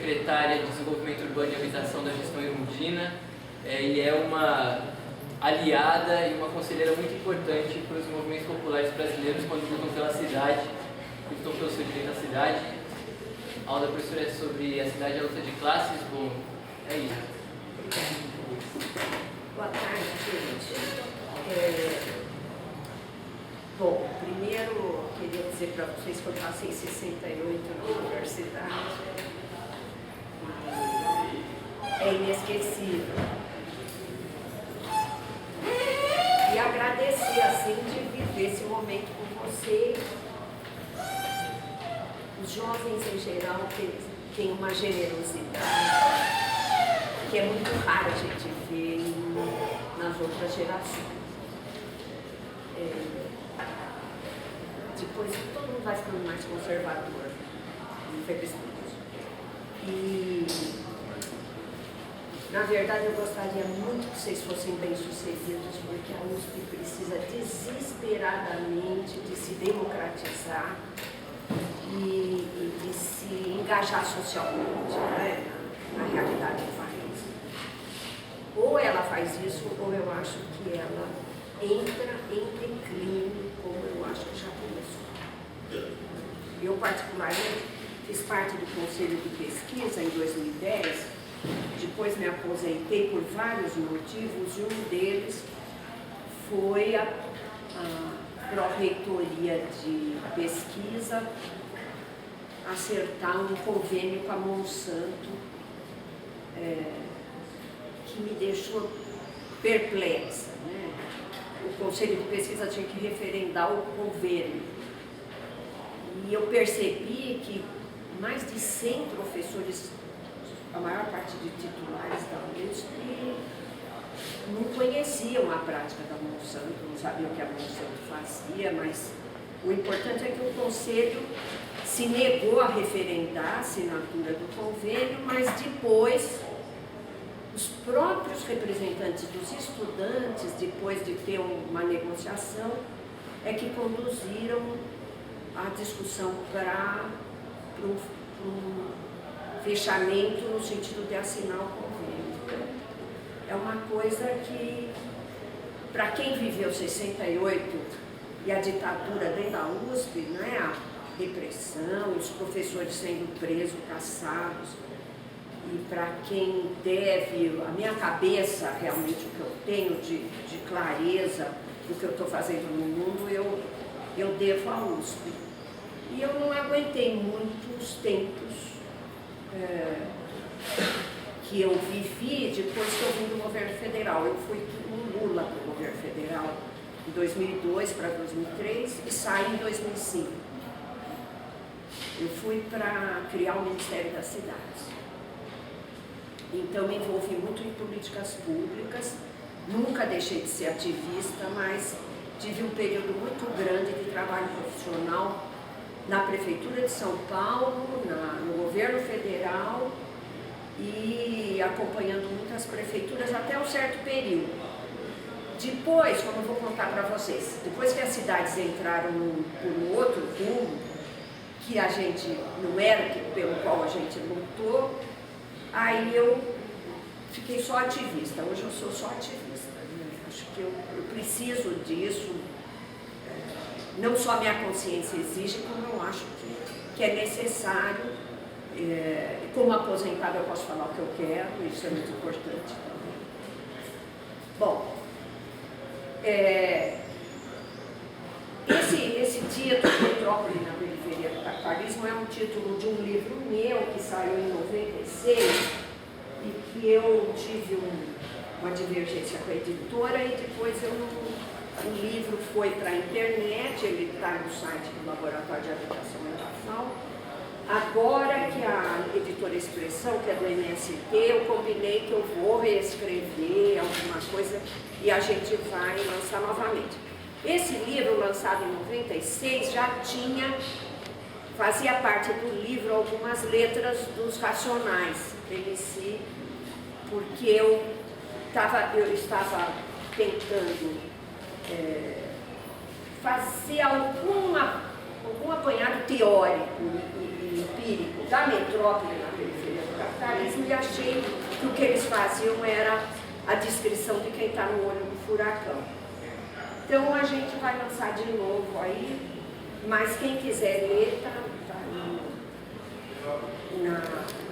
secretária de Desenvolvimento Urbano e Habitação da Gestão Erundina. Ele é uma aliada e uma conselheira muito importante para os movimentos populares brasileiros quando lutam pela cidade, lutam pelo seu direito à cidade. A aula da professora é sobre a cidade e a luta de classes. Bom, é isso. Boa tarde, gente. Bom, primeiro queria dizer para vocês que eu passei 68 na universidade. É inesquecível. E agradecer, assim, de viver esse momento com vocês. Os jovens, em geral, têm uma generosidade que é muito rara a gente ver nas outras gerações. Depois todo mundo vai ficando mais conservador, infelizmente. E, na verdade, eu gostaria muito que vocês fossem bem-sucedidos, porque a USP precisa desesperadamente de se democratizar e de se engajar socialmente, né, na realidade do país. Ou ela faz isso, ou eu acho que ela entra em declínio, como eu acho que já começou. Eu, particularmente, fiz parte do Conselho de Pesquisa em 2010, depois me aposentei por vários motivos, e um deles foi a Pró-Reitoria de Pesquisa acertar um convênio com a Monsanto, que me deixou perplexa, né? O Conselho de Pesquisa tinha que referendar o convênio. E eu percebi que mais de 100 professores, a maior parte de titulares da USP, não conheciam a prática da Monsanto, não sabiam o que a Monsanto fazia, mas o importante é que o Conselho se negou a referendar a assinatura do convênio, mas depois os próprios representantes dos estudantes, depois de ter uma negociação, é que conduziram a discussão para um fechamento no sentido de assinar o convênio. É uma coisa que, para quem viveu 68 e a ditadura dentro da USP, né, a repressão, os professores sendo presos, caçados, e para quem deve, a minha cabeça, realmente o que eu tenho de clareza do que eu estou fazendo no mundo, eu devo à USP. E eu não aguentei muitos tempos que eu vivi depois que eu vim do governo federal. Eu fui com Lula para o governo federal em 2002 para 2003 e saí em 2005. Eu fui para criar o Ministério das Cidades. Então, me envolvi muito em políticas públicas, nunca deixei de ser ativista, mas tive um período muito grande de trabalho profissional na Prefeitura de São Paulo, no governo federal e acompanhando muitas prefeituras até um certo período. Depois, como eu vou contar para vocês, depois que as cidades entraram no outro rumo, que a gente não era pelo qual a gente lutou, aí eu fiquei só ativista. Hoje eu sou só ativista, né? Acho que eu preciso disso. Não só a minha consciência exige, como eu acho que é necessário. Como aposentada eu posso falar o que eu quero, isso é muito importante também. Bom, esse título, Metrópole na Periferia do Capitalismo, é um título de um livro meu que saiu em 96 e que eu tive uma divergência com a editora e depois o livro foi para a internet, ele está no site do Laboratório de Habitação e Habitação. Agora que a editora Expressão, que é do MST, eu combinei que eu vou reescrever alguma coisa e a gente vai lançar novamente. Esse livro, lançado em 96, fazia parte do livro algumas letras dos Racionais, MC, porque eu estava tentando fazer algum apanhado teórico e empírico da metrópole na periferia do e achei que o que eles faziam era a descrição de quem está no olho do furacão. Então a gente vai lançar de novo aí, mas quem quiser ler está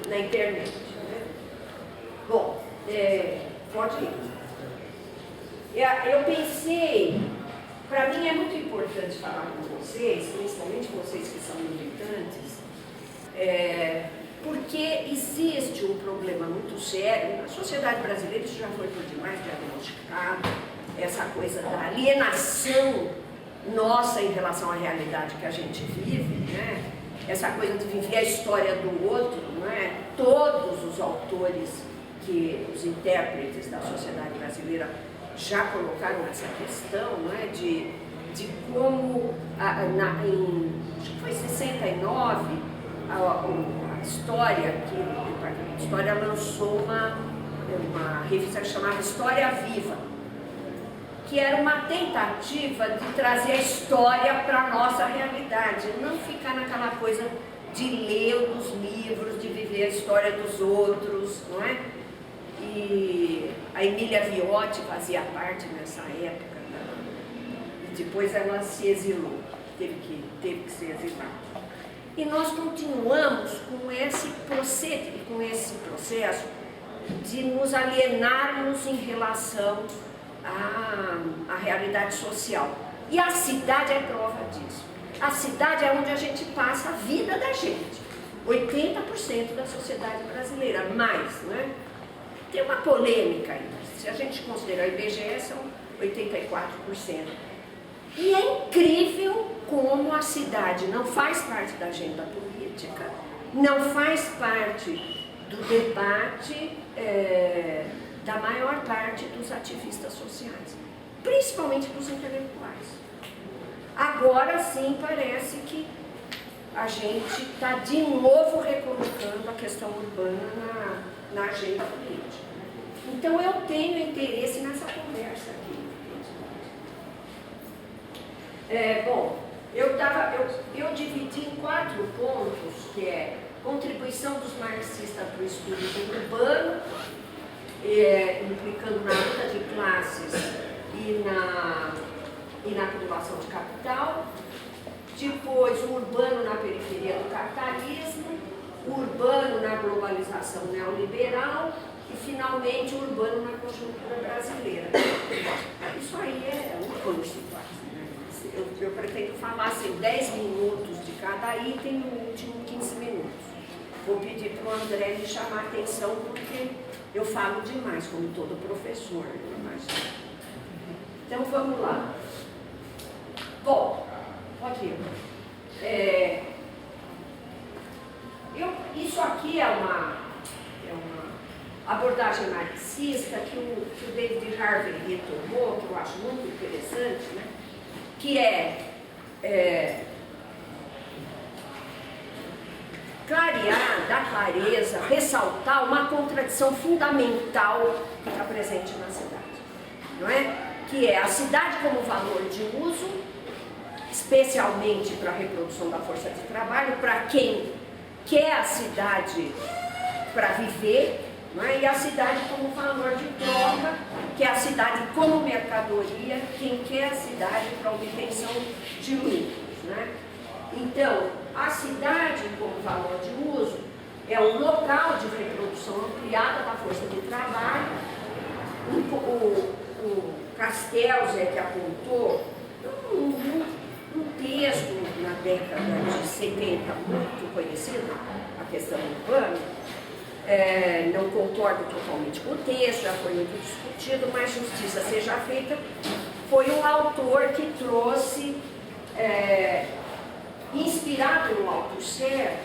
na internet. Né? Bom, pode ir. Eu pensei, para mim é muito importante falar com vocês, principalmente vocês que são militantes, porque existe um problema muito sério na sociedade brasileira, isso já foi por demais diagnosticado, essa coisa da alienação nossa em relação à realidade que a gente vive, né? Essa coisa de viver a história do outro, não é? Todos os autores, os intérpretes da sociedade brasileira já colocaram essa questão, não é? De como, acho que foi em 69, a História, que o Departamento de História lançou uma revista que chamava História Viva, que era uma tentativa de trazer a história para a nossa realidade, não ficar naquela coisa de ler os livros, de viver a história dos outros, não é? E a Emília Viotti fazia parte nessa época, e depois ela se exilou, teve que ser exilada. E nós continuamos com esse processo de nos alienarmos em relação à realidade social. E a cidade é prova disso. A cidade é onde a gente passa a vida da gente. 80% da sociedade brasileira, mais, né? Tem uma polêmica aí. Se a gente considerar o IBGE, são 84%. E é incrível como a cidade não faz parte da agenda política, não faz parte do debate da maior parte dos ativistas sociais, principalmente dos intelectuais. Agora sim parece que a gente está de novo recolocando a questão urbana na agenda política. Então eu tenho interesse nessa conversa aqui. Bom, eu dividi em 4 pontos, que é contribuição dos marxistas para o estudo do urbano, implicando na luta de classes e na acumulação de capital. Depois, o urbano na periferia do capitalismo, o urbano na globalização neoliberal e, finalmente, o urbano na conjuntura brasileira. Isso aí é um curso, eu pretendo falar assim, 10 minutos de cada item no último 15 minutos. Vou pedir para o André me chamar a atenção, porque eu falo demais, como todo professor, eu imagino. Então, vamos lá. Bom, pode ir. Isso aqui é uma abordagem marxista que o David Harvey retomou, que eu acho muito interessante, né? Que clarear, dar clareza, ressaltar uma contradição fundamental que está presente na cidade, não é? Que é a cidade como valor de uso, especialmente para a reprodução da força de trabalho, para quem quer a cidade para viver, não é? E a cidade como valor de troca, que é a cidade como mercadoria, quem quer a cidade para obtenção de lucros, né? Então, a cidade como valor de uso é um local de reprodução ampliada da força de trabalho. O Castells que apontou um texto na década de 70, muito conhecido, a questão urbana. Não concordo totalmente com o texto, já foi muito discutido, mas justiça seja feita. Foi um autor que trouxe, inspirado no Althusser,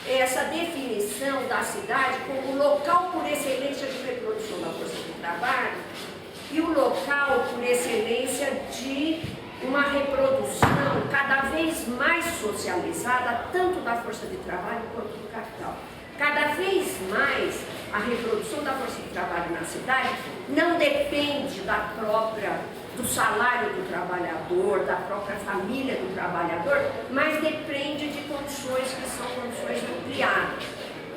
essa definição da cidade como local por excelência de reprodução da força de trabalho e o local por excelência de uma reprodução cada vez mais socializada, tanto da força de trabalho quanto do capital. Cada vez mais a reprodução da força de trabalho na cidade não depende do salário do trabalhador, da própria família do trabalhador, mas depende de condições que são condições ampliadas,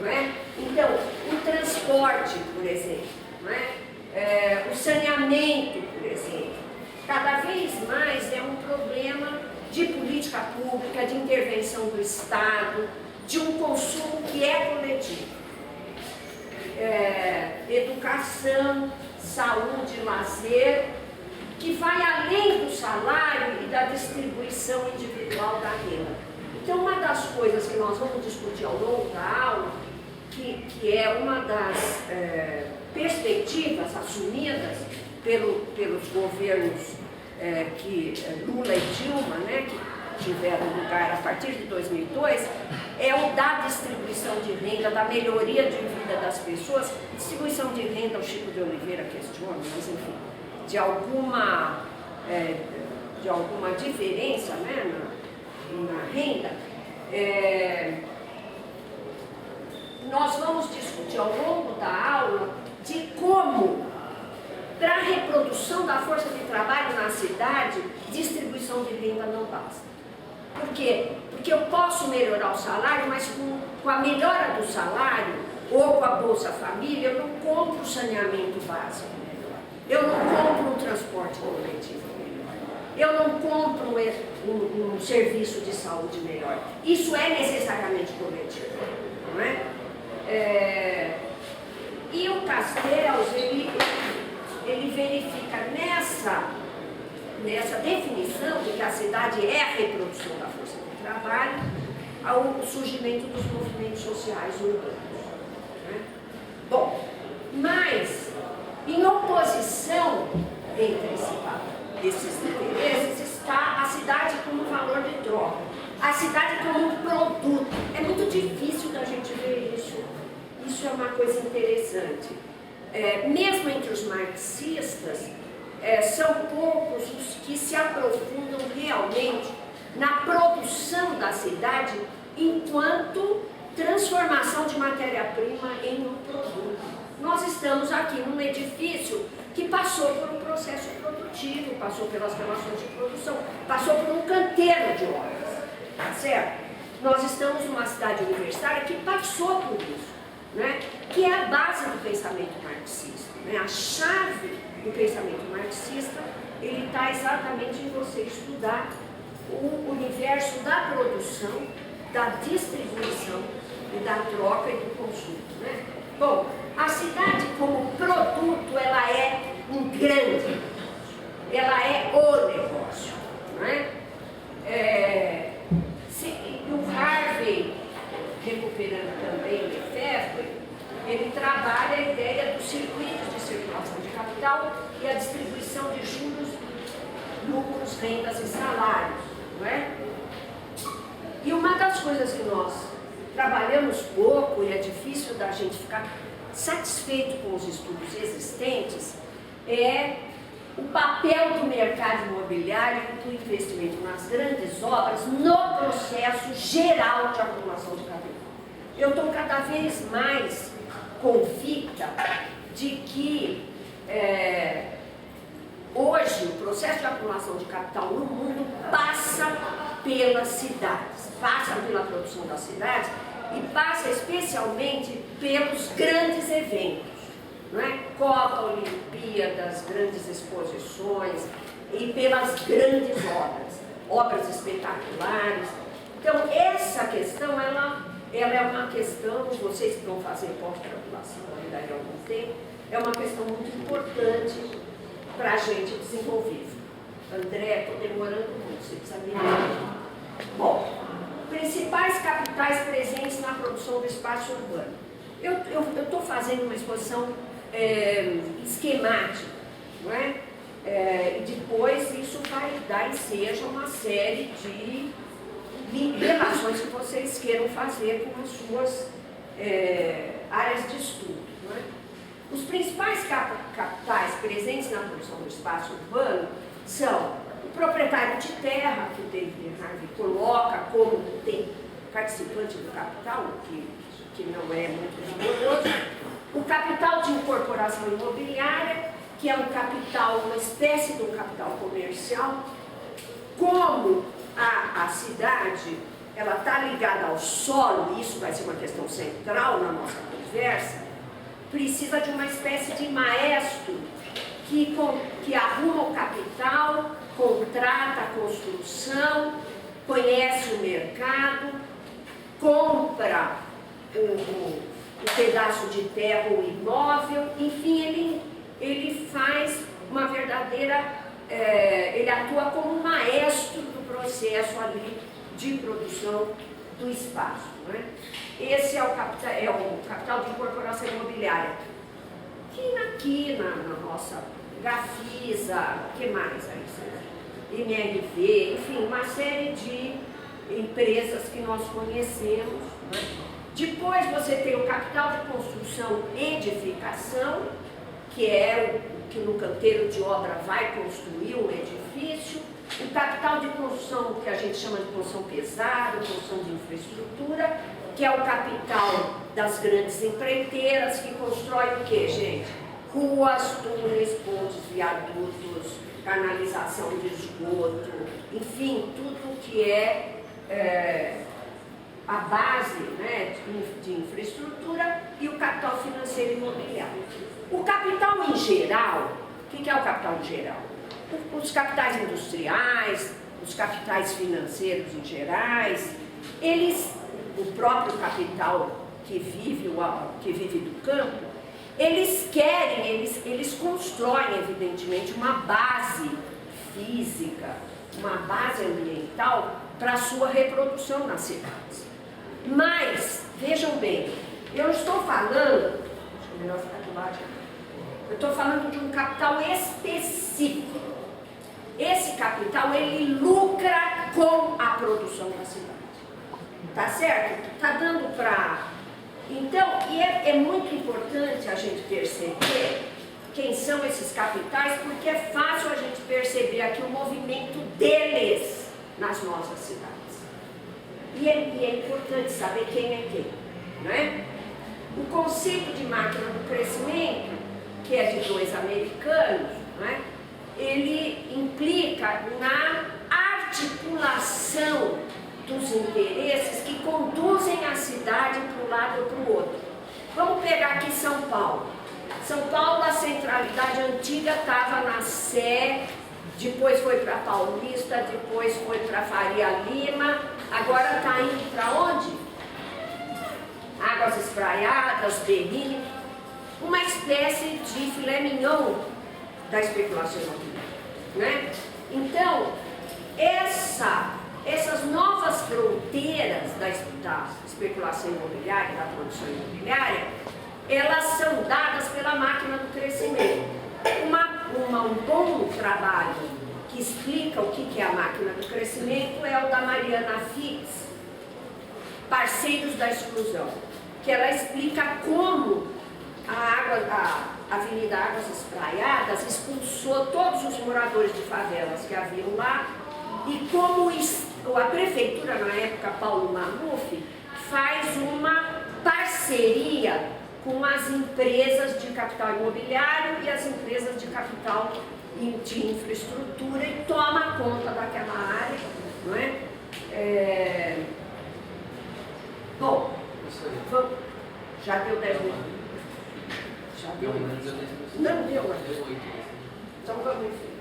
não é? Então, o transporte transporte, por exemplo, não é? O saneamento, por exemplo. Cada vez mais é um problema de política pública, de intervenção do Estado, de um consumo que é coletivo. Educação, saúde, lazer, que vai além do salário e da distribuição individual da renda. Então, uma das coisas que nós vamos discutir ao longo da aula, que é uma das perspectivas assumidas pelos governos Lula e Dilma, né, que tiveram lugar a partir de 2002, é o da distribuição de renda, da melhoria de vida das pessoas. Distribuição de renda, o Chico de Oliveira questiona, mas enfim, de alguma diferença, né, na renda. Nós vamos discutir ao longo da aula de como, para a reprodução da força de trabalho na cidade, distribuição de renda não basta. Por quê? Porque eu posso melhorar o salário, mas com a melhora do salário ou com a Bolsa Família, eu não compro o saneamento básico melhor. Eu não compro um transporte coletivo melhor. Eu não compro um serviço de saúde melhor. Isso é necessariamente coletivo, não é? E o Castells, ele verifica nessa definição de que a cidade é a reprodução da força de trabalho, ao surgimento dos movimentos sociais urbanos. Né? Bom, mas em oposição entre esses interesses está a cidade como valor de troca, a cidade como um produto. É muito difícil da gente ver isso. Isso é uma coisa interessante. Mesmo entre os marxistas, são poucos os que se aprofundam realmente na produção da cidade enquanto transformação de matéria-prima em um produto. Nós estamos aqui num edifício que passou por um processo produtivo, passou pelas relações de produção, passou por um canteiro de obras, tá certo? Nós estamos numa cidade universitária que passou por isso, né? Que é a base do pensamento marxista, né? A chave do pensamento marxista, ele está exatamente em você estudar o universo da produção, da distribuição e da troca e do consumo, né? Bom, a cidade como produto, ela é um grande negócio, ela é o negócio, não é? O Harvey, recuperando também Lefebvre, ele trabalha a ideia dos circuitos de circulação de capital e a distribuição de juros, lucros, rendas e salários, não é? E uma das coisas que nós trabalhamos pouco, e é difícil da gente ficar satisfeito com os estudos existentes, é o papel do mercado imobiliário e do investimento nas grandes obras no processo geral de acumulação de capital. Eu estou cada vez mais convicta de que hoje o processo de acumulação de capital no mundo passa pelas cidades, passa pela produção das cidades e passa especialmente pelos grandes eventos, não é? Copa, Olimpíadas, grandes exposições e pelas grandes obras espetaculares. Então essa questão, ela é uma questão, vocês que vão fazer pós-graduação ainda há algum tempo, é uma questão muito importante para a gente desenvolver. André, estou demorando muito, você precisa me lembrar. Bom, principais capitais presentes na produção do espaço urbano. Eu estou fazendo uma exposição esquemática, não é? E depois isso vai dar ensejo a uma série de relações que vocês queiram fazer com as suas áreas de estudo, não é? Os principais capitais presentes na produção do espaço urbano são o proprietário de terra, que o David Harvey coloca como tem participante do capital, que não é muito rigoroso, o capital de incorporação imobiliária, que é um capital, uma espécie de um capital comercial, como a cidade ela está ligada ao solo, e isso vai ser uma questão central na nossa conversa, precisa de uma espécie de maestro que arruma o capital, contrata a construção, conhece o mercado, compra o pedaço de terra ou imóvel, enfim, ele faz uma verdadeira, ele atua como maestro do processo ali de produção do espaço. Não é? Esse é o capital de incorporação imobiliária. Que aqui na nossa Gafisa, o que mais aí? MRV, enfim, uma série de empresas que nós conhecemos. Não é? Depois você tem o capital de construção e edificação, que é o que no canteiro de obra vai construir um edifício. O capital de construção, que a gente chama de construção pesada, construção de infraestrutura, que é o capital das grandes empreiteiras, que constrói o quê, gente? Ruas, túneis, pontes, viadutos, canalização de esgoto, enfim, tudo que é a base, né, de infraestrutura, e o capital financeiro e imobiliário. O capital em geral, o que é o capital em geral? Os capitais industriais, os capitais financeiros em gerais, o próprio capital que vive do campo, eles constroem, evidentemente, uma base física, uma base ambiental para a sua reprodução nas cidades. Mas, vejam bem, eu estou falando, acho melhor ficar do lado, eu estou falando de um capital específico. Esse capital, ele lucra com a produção da cidade. Tá certo? Tá dando para... Então, é muito importante a gente perceber quem são esses capitais, porque é fácil a gente perceber aqui o movimento deles nas nossas cidades. E é importante saber quem é quem, não é? O conceito de máquina do crescimento, que é de dois americanos, não é? Ele implica na articulação dos interesses que conduzem a cidade para um lado ou para o outro. Vamos pegar aqui São Paulo. São Paulo, a centralidade antiga estava na Sé, depois foi para Paulista, depois foi para Faria Lima, agora está indo para onde? Águas Espraiadas, Berrini, uma espécie de filé mignon da especulação imobiliária, né? Então, essas novas fronteiras da especulação imobiliária, da produção imobiliária, elas são dadas pela máquina do crescimento. Um bom trabalho que explica o que é a máquina do crescimento é o da Mariana Fix, Parceiros da Exclusão, que ela explica como a Avenida Águas Espraiadas expulsou todos os moradores de favelas que haviam lá, e como a prefeitura, na época, Paulo Maluf, faz uma parceria com as empresas de capital imobiliário e as empresas de capital de infraestrutura e toma conta daquela área, não é? Bom, já deu 10 minutos. Já deu? Não deu, mas... Então vamos em frente.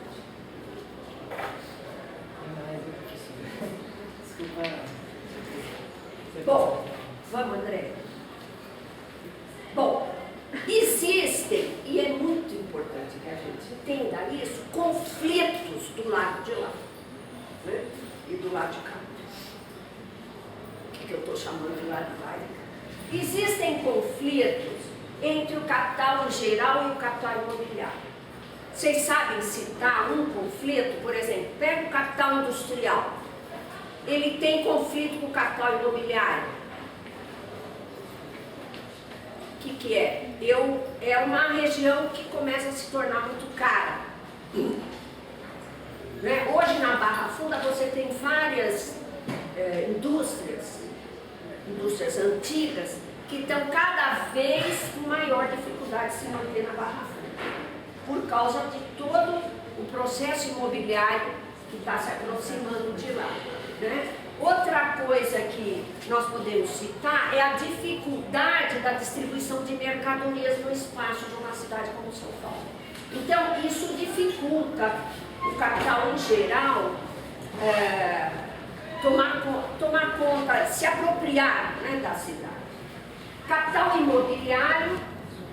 Bom, vamos, André. Bom, existem, e é muito importante que a gente entenda isso, conflitos do lado de lá, né? E do lado de cá. O que eu estou chamando de lado de lá? Existem conflitos entre o capital em geral e o capital imobiliário. Vocês sabem citar um conflito? Por exemplo, pega o capital industrial. Ele tem conflito com o capital imobiliário. O que é? É uma região que começa a se tornar muito cara. Né? Hoje na Barra Funda você tem várias indústrias antigas que estão cada vez com maior dificuldade de se manter na Barra Funda, por causa de todo o processo imobiliário que está se aproximando de lá. Né? Outra coisa que nós podemos citar é a dificuldade da distribuição de mercadorias no espaço de uma cidade como São Paulo. Então, isso dificulta o capital em geral tomar conta, se apropriar, né, da cidade. Capital imobiliário,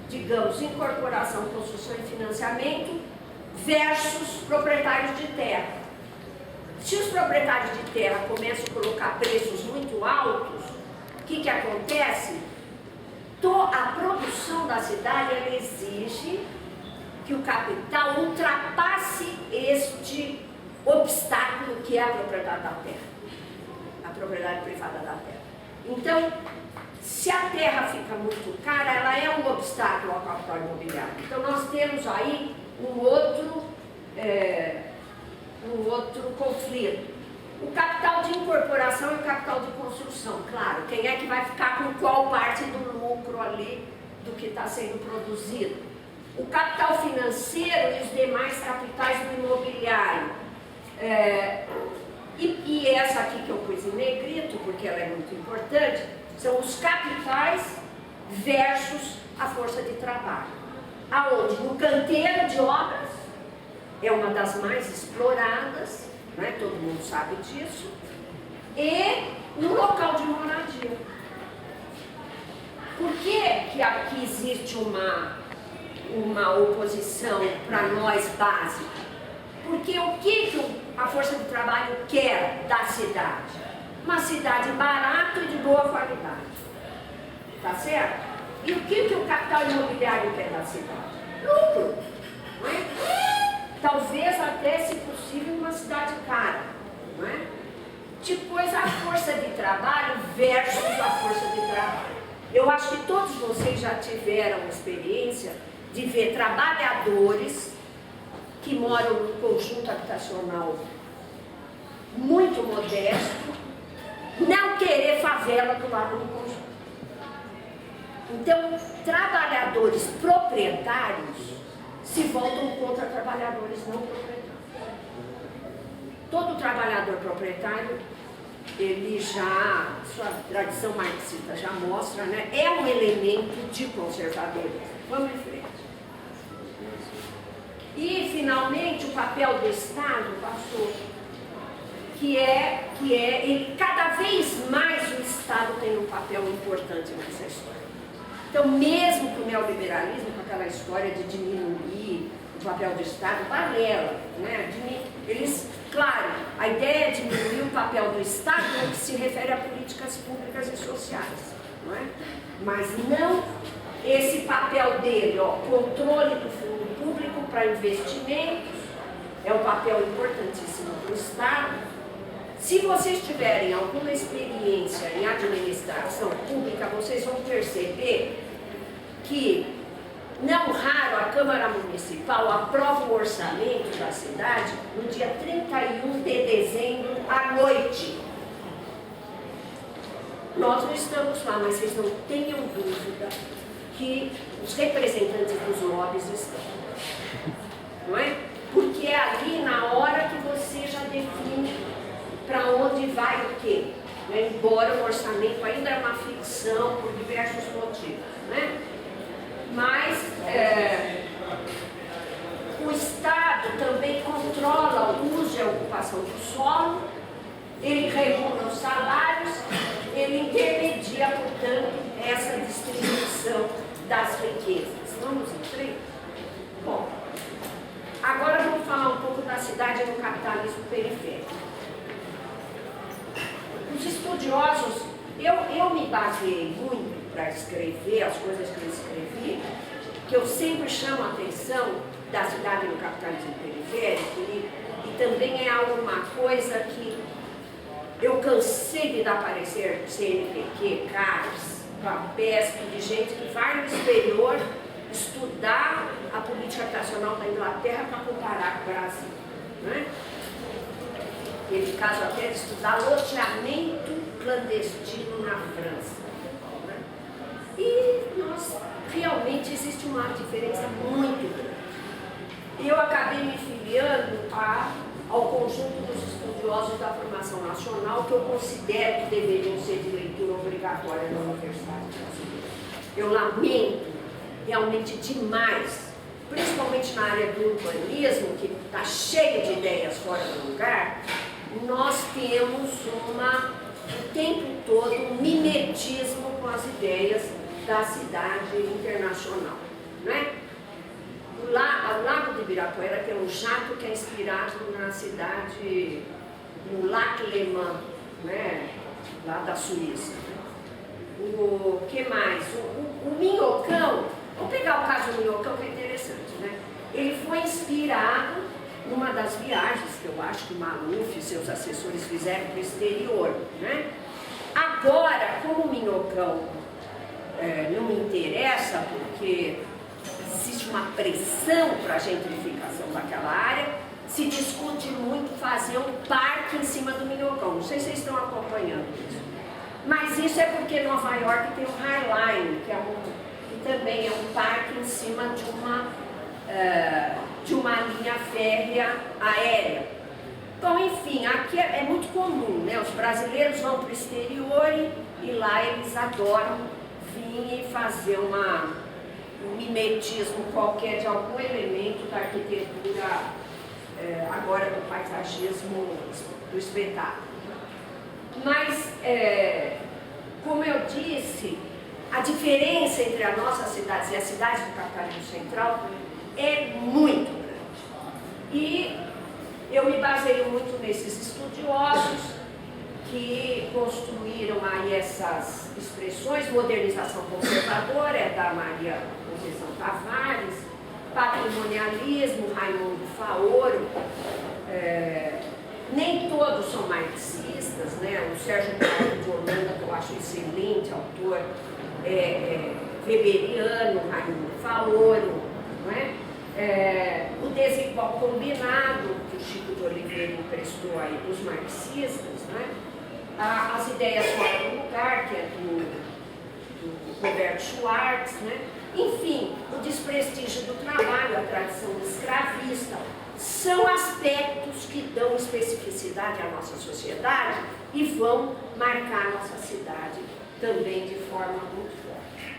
digamos, incorporação, construção e financiamento, versus proprietários de terra. Se os proprietários de terra começam a colocar preços muito altos, o que acontece? A produção da cidade ela exige que o capital ultrapasse este obstáculo que é a propriedade da terra, a propriedade privada da terra. Então, se a terra fica muito cara, ela é um obstáculo ao capital imobiliário. Então, nós temos aí um outro conflito. O capital de incorporação e o capital de construção. Claro, quem é que vai ficar com qual parte do lucro ali do que está sendo produzido? O capital financeiro e os demais capitais do imobiliário. E essa aqui que eu pus em negrito, porque ela é muito importante, são os capitais versus a força de trabalho. Aonde? No canteiro de obras, é uma das mais exploradas, né? Todo mundo sabe disso, e no local de moradia. Por que aqui existe uma oposição para nós básica? Porque o que a força de trabalho quer da cidade? Uma cidade barata e de boa qualidade. Tá certo? E o que o capital imobiliário quer da cidade? Lucro. Não é? Talvez até, se possível, uma cidade cara. Não é? Depois a força de trabalho versus a força de trabalho. Eu acho que todos vocês já tiveram experiência de ver trabalhadores que moram num conjunto habitacional muito modesto, não querer favela do lado do conjunto. Então, trabalhadores proprietários se voltam contra trabalhadores não proprietários. Todo trabalhador proprietário, ele já, sua tradição marxista já mostra, né, é um elemento de conservadorismo. Vamos em frente. E, finalmente, o papel do Estado passou, ele, cada vez mais o Estado tem um papel importante nessa história. Então, mesmo que o neoliberalismo, com aquela história de diminuir o papel do Estado, balela, né? Claro, a ideia é diminuir o papel do Estado no que se refere a políticas públicas e sociais, não é? Mas não esse papel dele, controle do fundo público para investimentos, é um papel importantíssimo do Estado. Se vocês tiverem alguma experiência em administração pública, vocês vão perceber que, não raro, a Câmara Municipal aprova o orçamento da cidade no dia 31 de dezembro à noite. Nós não estamos lá, mas vocês não tenham dúvida que os representantes dos lobbies estão. Não é? Porque é ali na hora que você já define para onde vai o quê? Né? Embora o orçamento ainda é uma ficção por diversos motivos. Né? Mas o Estado também controla o uso e a ocupação do solo, ele regula os salários, ele intermedia, portanto, essa distribuição das riquezas. Vamos em frente? Bom, agora vamos falar um pouco da cidade no capitalismo periférico. Os estudiosos, eu me baseei muito para escrever as coisas que eu escrevi, que eu sempre chamo a atenção da cidade no capitalismo periférico, e também é alguma coisa que eu cansei de dar parecer CNPq, CARES, PAPESP, de gente que vai no exterior estudar a política habitacional da Inglaterra para comparar com o Brasil. Né? Teve caso até de estudar loteamento clandestino na França. Né? E realmente existe uma diferença muito grande. Eu acabei me filiando ao conjunto dos estudos estudiosos da formação nacional que eu considero que deveriam ser de leitura obrigatória na Universidade Brasileira. Eu lamento realmente demais, principalmente na área do urbanismo, que está cheio de ideias fora do lugar, nós temos o tempo todo um mimetismo com as ideias da cidade internacional, não é? O Lago de Ibirapuera, que é um jato que é inspirado na cidade, no Lac Léman, né? Lá da Suíça. O que mais? O Minhocão, vamos pegar o caso do Minhocão, que é interessante, né? Ele foi inspirado numa das viagens que eu acho que o Maluf e seus assessores fizeram para o exterior, né? Agora, como o Minhocão não me interessa, porque existe uma pressão para a gentrificação daquela área, se discute muito fazer um parque em cima do Minhocão. Não sei se vocês estão acompanhando isso. Mas isso é porque Nova York tem o High Line, que também é um parque em cima de uma linha férrea aérea. Então, enfim, aqui é muito comum, né? Os brasileiros vão para o exterior e lá eles adoram vir e fazer um mimetismo qualquer de algum elemento da arquitetura, agora do paisagismo do espetáculo. Mas, como eu disse, a diferença entre as nossas cidades e as cidades do Capitalismo Central é muito grande. E eu me baseio muito nesses estudiosos que construíram aí essas expressões. Modernização conservadora é da Maria Conceição Tavares, patrimonialismo, Raimundo Faoro, nem todos são marxistas, né? O Sérgio Paulo de Holanda, que eu acho excelente, autor, weberiano, Raimundo Faoro, não é? O desigual combinado, que o Chico de Oliveira emprestou aí dos marxistas, né? As ideias fora do lugar, que é do Roberto Schwartz, né? Enfim, o desprestígio do trabalho, a tradição escravista, são aspectos que dão especificidade à nossa sociedade e vão marcar a nossa cidade também de forma muito forte.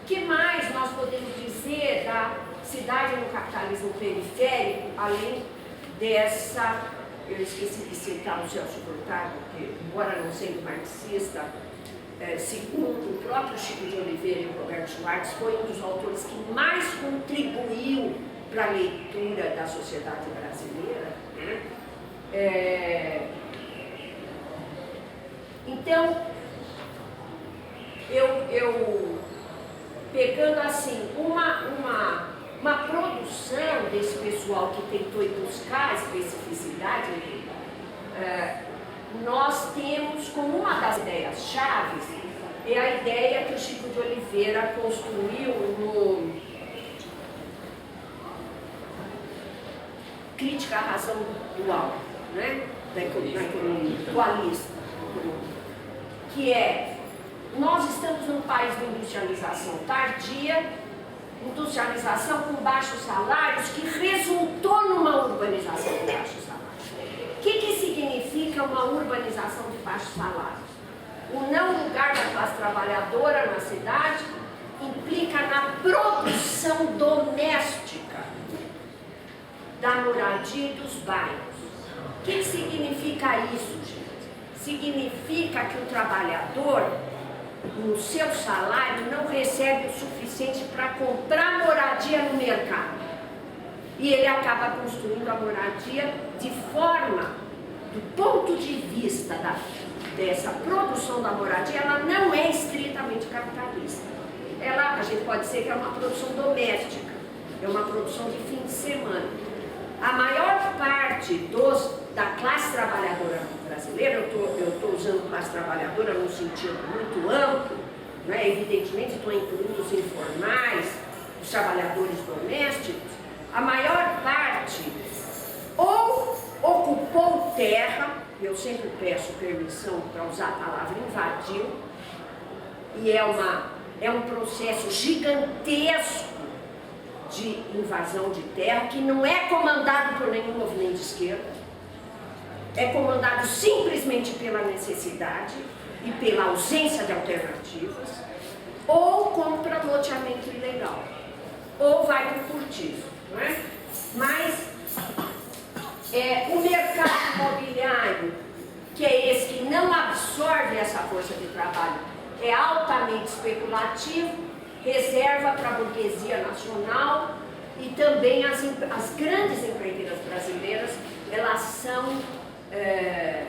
O que mais nós podemos dizer da cidade no capitalismo periférico, além dessa, eu esqueci de citar o Celso Furtado, que, embora não sendo marxista, segundo o próprio Chico de Oliveira e o Roberto Schwartz, foi um dos autores que mais contribuiu para a leitura da sociedade brasileira, né? Então, eu pegando assim uma produção desse pessoal que tentou ir buscar a especificidade, nós temos como uma das ideias chaves a ideia que o Chico de Oliveira construiu no Crítica à Razão Dual, né? Da economia dualista, que é: nós estamos num país de industrialização tardia, industrialização com baixos salários, que resultou numa urbanização com baixos salários. O que significa uma urbanização de baixos salários? O não lugar da classe trabalhadora na cidade implica na produção doméstica da moradia e dos bairros. O que significa isso, gente? Significa que o trabalhador, no seu salário, não recebe o suficiente para comprar moradia no mercado. E ele acaba construindo a moradia de forma, do ponto de vista dessa produção da moradia, ela não é estritamente capitalista. A gente pode dizer que é uma produção doméstica, é uma produção de fim de semana. A maior parte da classe trabalhadora brasileira, eu estou usando classe trabalhadora num sentido muito amplo, né? Evidentemente estou incluindo os informais, os trabalhadores domésticos, a maior parte ou ocupou terra, eu sempre peço permissão para usar a palavra invadiu, e é um processo gigantesco de invasão de terra, que não é comandado por nenhum movimento de esquerda, é comandado simplesmente pela necessidade e pela ausência de alternativas, ou compra loteamento ilegal, ou vai para o furtivo, não é? Mas o mercado imobiliário, que é esse que não absorve essa força de trabalho, é altamente especulativo, reserva para a burguesia nacional e também as grandes empreiteiras brasileiras, elas são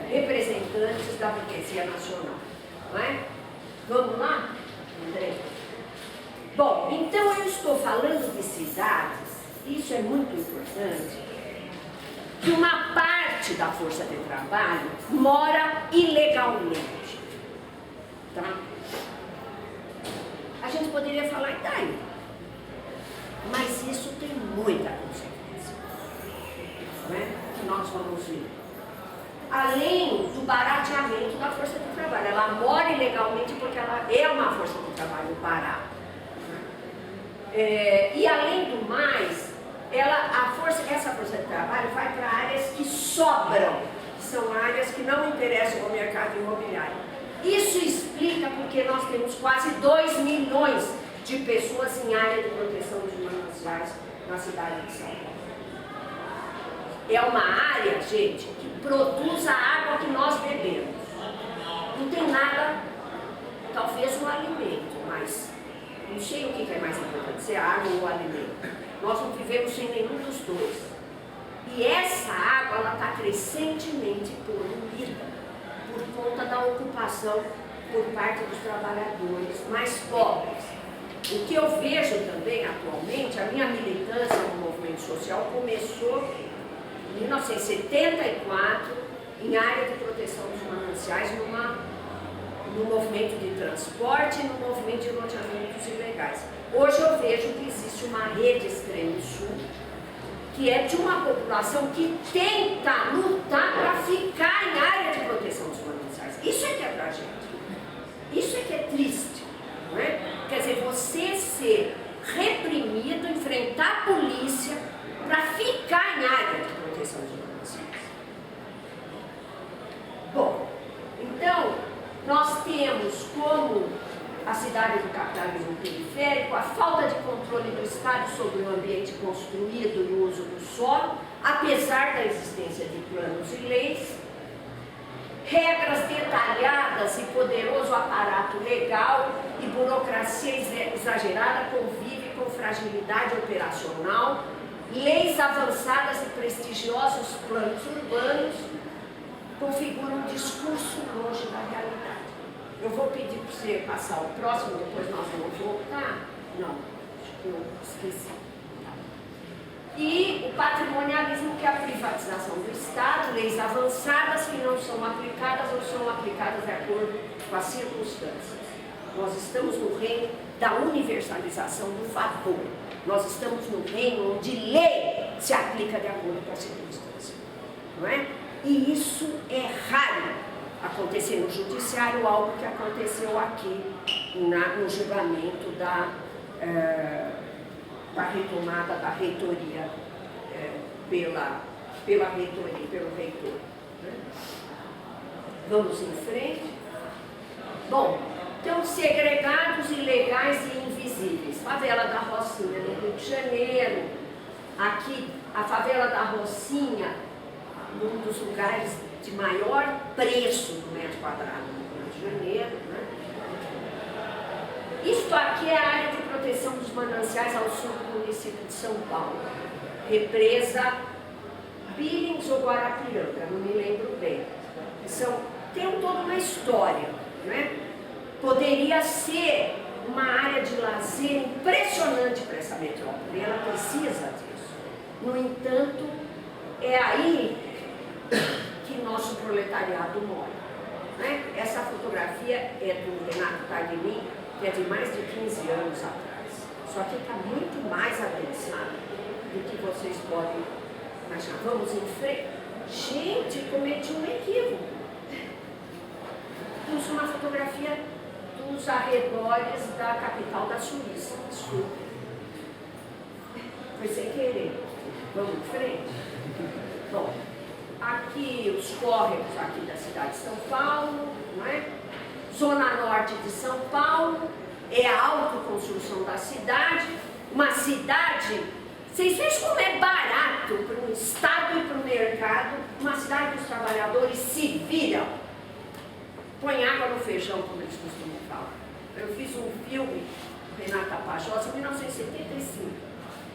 representantes da burguesia nacional, não é? Vamos lá, André? Bom, então eu estou falando de cidades, isso é muito importante, que uma parte da força de trabalho mora ilegalmente, tá? A gente poderia falar, e daí? Mas isso tem muita consequência, né? Que nós vamos ver. Além do barateamento da força de trabalho, ela mora ilegalmente porque ela é uma força de trabalho barata. E além do mais, essa força de trabalho vai para áreas que sobram, que são áreas que não interessam ao mercado imobiliário. Isso explica porque nós temos quase 2 milhões de pessoas em área de proteção dos mananciais na cidade de São Paulo. É uma área, gente, que produz a água que nós bebemos. Não tem nada, talvez um alimento, mas não sei o que é mais importante, se é água ou alimento. Nós não vivemos sem nenhum dos dois. E essa água, ela está crescentemente poluída por conta da ocupação por parte dos trabalhadores mais pobres. O que eu vejo também atualmente, a minha militância no movimento social começou em 1974, em área de proteção dos mananciais, no movimento de transporte e no movimento de loteamentos ilegais. Hoje eu vejo que existe uma rede Extremo Sul, que é de uma população que tenta lutar para ficar em área de proteção dos mananciais. Isso é que é tragédia. Isso é que é triste, não é? Quer dizer, você ser reprimido, enfrentar a polícia para ficar em área de proteção dos mananciais. Bom, então, nós temos como a cidade do capitalismo periférico, a falta de controle do Estado sobre o ambiente construído e o uso do solo, apesar da existência de planos e leis, regras detalhadas e poderoso aparato legal e burocracia exagerada convive com fragilidade operacional, leis avançadas e prestigiosos planos urbanos configuram um discurso longe da realidade. Eu vou pedir para você passar o próximo, depois nós vamos voltar. Não, acho que eu esqueci. E o patrimonialismo, que é a privatização do Estado, leis avançadas que não são aplicadas ou são aplicadas de acordo com as circunstâncias. Nós estamos no reino da universalização do favor. Nós estamos no reino onde lei se aplica de acordo com as circunstâncias. Não é? E isso é raro acontecer no judiciário, algo que aconteceu aqui no julgamento da retomada da reitoria pela reitoria, pelo reitor. Né? Vamos em frente. Bom, então, segregados, ilegais e invisíveis. Favela da Rocinha, no Rio de Janeiro. Aqui, a favela da Rocinha, um dos lugares de maior preço do metro quadrado no Rio de Janeiro. Né? Isto aqui é a área de proteção dos mananciais ao sul do município de São Paulo. Represa Billings ou Guarapiranga, não me lembro bem. Tem toda uma história, né? Poderia ser uma área de lazer impressionante para essa metrópole, ela precisa disso. No entanto, é aí que nosso proletariado mora. Né? Essa fotografia é do Renato Tagnin, que é de mais de 15 anos atrás. Só que está muito mais avançado do que vocês podem imaginar. Vamos em frente. Gente, cometi um equívoco. Pus uma fotografia dos arredores da capital da Suíça. Desculpa. Foi sem querer. Vamos em frente? Bom, aqui os córregos aqui da cidade de São Paulo, não é? Zona Norte de São Paulo, é a autoconstrução da cidade, uma cidade, vocês veem como é barato para o Estado e para o mercado, uma cidade que os trabalhadores se viram, põe água no feijão, como eles costumam falar. Eu fiz um filme, Renata Pajosa, em 1975,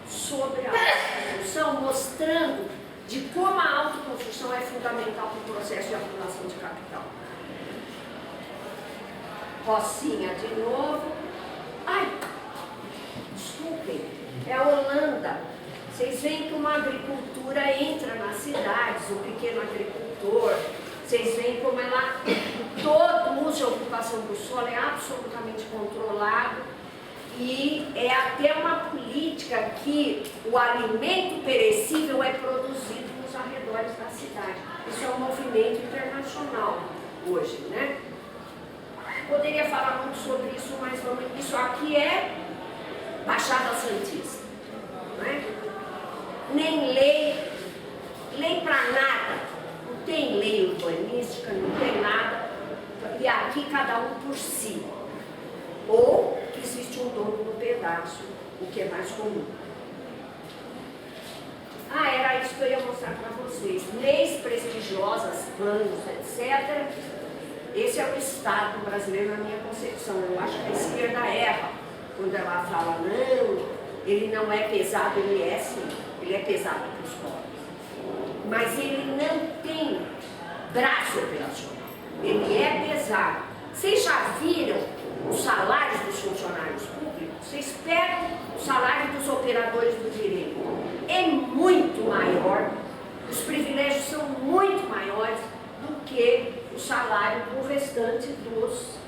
sobre a autoconstrução, mostrando de como a autoconstrução é fundamental para o processo de acumulação de capital. Rocinha de novo. Ai, desculpem, é a Holanda. Vocês veem que uma agricultura entra nas cidades, o pequeno agricultor. Vocês veem como ela, todo o uso e ocupação do solo é absolutamente controlado. E é até uma política que o alimento perecível é produzido nos arredores da cidade. Isso é um movimento internacional hoje, né? Poderia falar muito sobre isso, mas vamos... Isso aqui é Baixada Santista, não é? Nem lei para nada. Não tem lei urbanística, não tem nada. E aqui cada um por si. Ou que existe um dono no pedaço, o que é mais comum. Era isso que eu ia mostrar para vocês. Leis prestigiosas, planos, etc. Esse é o Estado brasileiro na minha concepção. Eu acho que a esquerda erra quando ela fala, não, ele não é pesado, ele é sim, ele é pesado para os pobres. Mas ele não tem braço operacional, ele é pesado. Vocês já viram os salários dos funcionários públicos? Vocês pegam o salário dos operadores do direito. É muito maior, os privilégios são muito maiores do que o salário do restante dos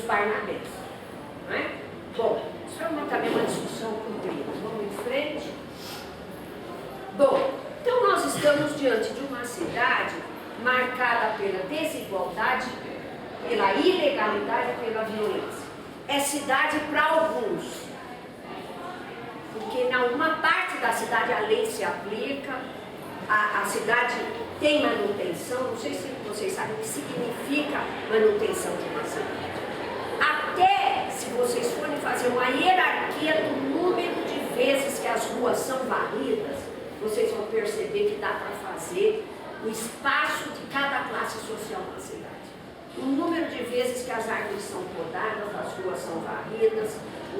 Barnabés. Não é? Bom, isso é também uma discussão comprida. Vamos em frente. Bom, então nós estamos diante de uma cidade marcada pela desigualdade, pela ilegalidade e pela violência. É cidade para alguns, porque em alguma parte da cidade a lei se aplica, a cidade tem manutenção, não sei se vocês sabem o que significa manutenção de uma cidade. Até se vocês forem fazer uma hierarquia do número de vezes que as ruas são varridas, vocês vão perceber que dá para fazer o espaço de cada classe social na cidade. O número de vezes que as árvores são podadas, as ruas são varridas, o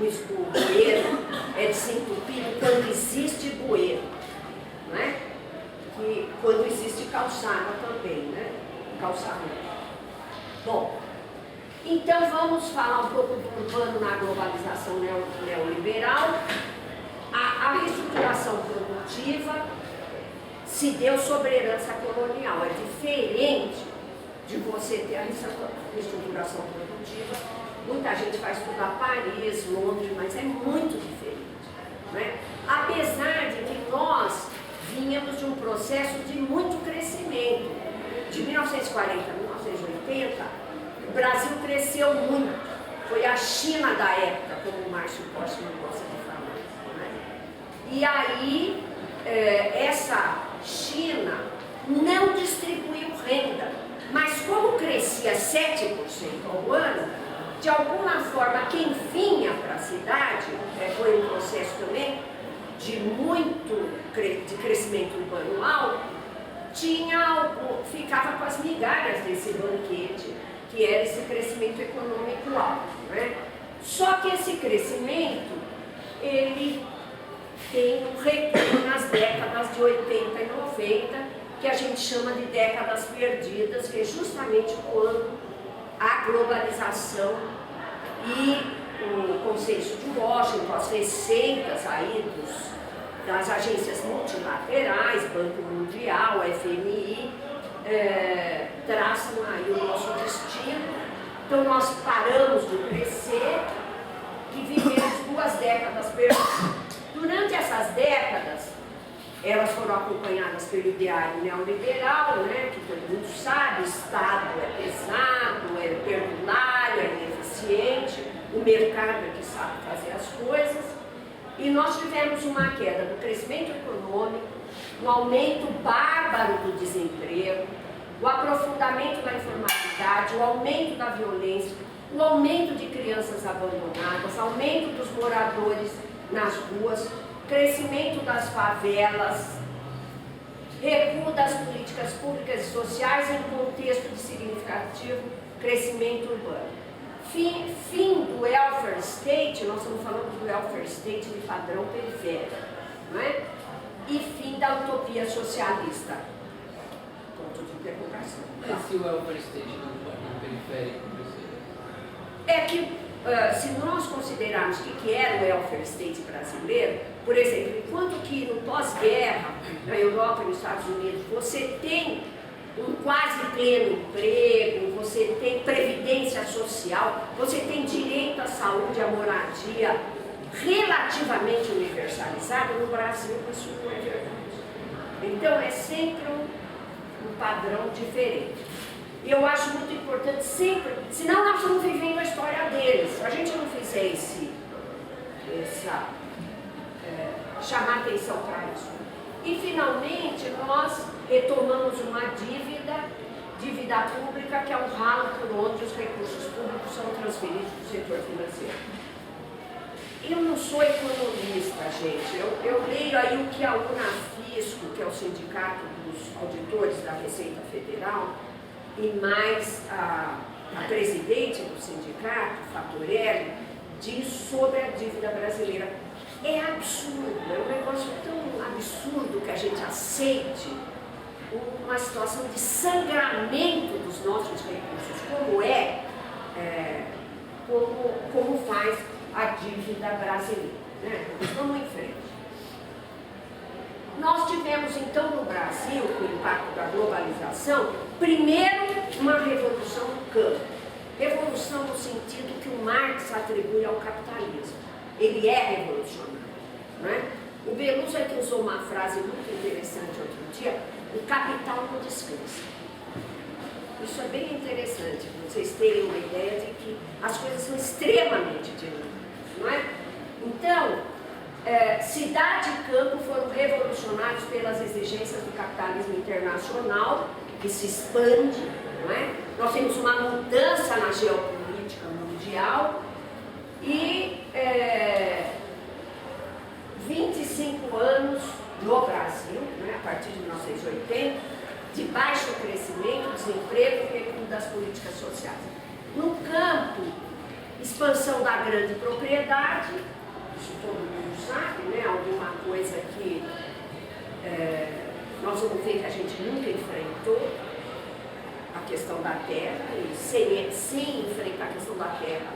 bueiro é desentupido quando existe bueiro, não é? E quando existe calçada também, né? Calçamento. Bom, então vamos falar um pouco do urbano na globalização neoliberal. A reestruturação produtiva se deu sobre herança colonial. É diferente de você ter a reestruturação produtiva. Muita gente vai estudar Paris, Londres, mas é muito diferente, né? Apesar de que nós vínhamos de um processo de muito crescimento. De 1940 a 1980, o Brasil cresceu muito. Foi a China da época, como o Márcio Postman gosta de falar, né? E aí, essa China não distribuiu renda, mas como crescia 7% ao ano, de alguma forma quem vinha para a cidade, foi um processo também de de crescimento urbano alto, ficava com as migalhas desse banquete, que era esse crescimento econômico alto, né? Só que esse crescimento, ele tem um recuo nas décadas de 80 e 90, que a gente chama de décadas perdidas, que é justamente quando a globalização e o consenso de Washington, as receitas aí das agências multilaterais, Banco Mundial, FMI, traçam aí o nosso destino. Então nós paramos de crescer e vivemos 2 décadas perdidas. Durante essas décadas, elas foram acompanhadas pelo ideário neoliberal, né, que todo mundo sabe, o Estado é pesado, é perdulário, é ineficiente, o mercado é que sabe fazer as coisas. E nós tivemos uma queda do crescimento econômico, um aumento bárbaro do desemprego, o aprofundamento da informalidade, o aumento da violência, o aumento de crianças abandonadas, aumento dos moradores nas ruas, crescimento das favelas, recuo das políticas públicas e sociais em contexto de significativo crescimento urbano. Fim do welfare state, nós estamos falando do welfare state de padrão periférico, não é? E fim da utopia socialista. Ponto de interrogação. Esse welfare state do periférico, é que, se nós considerarmos o que era o welfare state brasileiro, por exemplo, enquanto que no pós-guerra, na Europa e nos Estados Unidos, você tem um quase pleno emprego, você tem previdência social, você tem direito à saúde, à moradia relativamente universalizado, no Brasil isso não é verdade. Então é sempre um padrão diferente. E eu acho muito importante sempre, senão nós estamos vivendo a história deles. Se a gente não fizer chamar atenção para isso. E finalmente nós retomamos uma dívida pública, que é um ralo por onde os recursos públicos são transferidos do setor financeiro. Eu não sou economista, gente. Eu leio aí o que a Unafisco, que é o Sindicato dos Auditores da Receita Federal, e mais a presidente do sindicato, Fatorelli, diz sobre a dívida brasileira. É absurdo, é um negócio tão absurdo que a gente aceite uma situação de sangramento dos nossos recursos, como faz a dívida brasileira. Né? Vamos em frente. Nós tivemos então no Brasil, com o impacto da globalização, primeiro uma revolução no campo. Revolução no sentido que o Marx atribui ao capitalismo. Ele é revolucionário. Não é? O Beluso é que usou uma frase muito interessante outro dia: o capital não descansa. Isso é bem interessante, para vocês terem uma ideia de que as coisas são extremamente dinâmicas, não é? Então, cidade e campo foram revolucionados pelas exigências do capitalismo internacional, que se expande, não é? Nós temos uma mudança na geopolítica mundial e 25 anos no Brasil, né, a partir de 1980, de baixo crescimento, desemprego e recuo das políticas sociais. No campo, expansão da grande propriedade, isso todo mundo sabe, né, alguma coisa que nós vamos ver que a gente nunca enfrentou, a questão da terra, e sem enfrentar a questão da terra,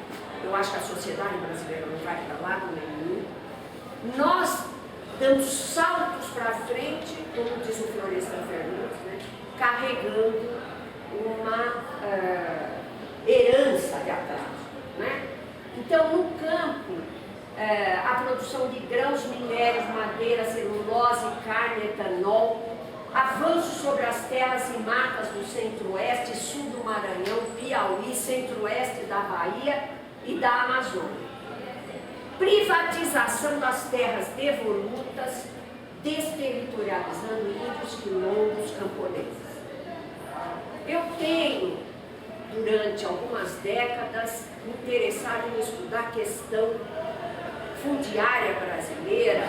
eu acho que a sociedade brasileira não vai para lado nenhum. Nós damos saltos para frente, como diz o Florestan Fernandes, né, carregando uma herança de atraso. Né? Então, no campo, a produção de grãos, minérios, madeira, celulose, carne, etanol, avanço sobre as terras e matas do centro-oeste, sul do Maranhão, Piauí, centro-oeste da Bahia e da Amazônia. Privatização das terras devolutas, desterritorializando índios, quilombos, camponeses. Eu tenho, durante algumas décadas, me interessado em estudar a questão fundiária brasileira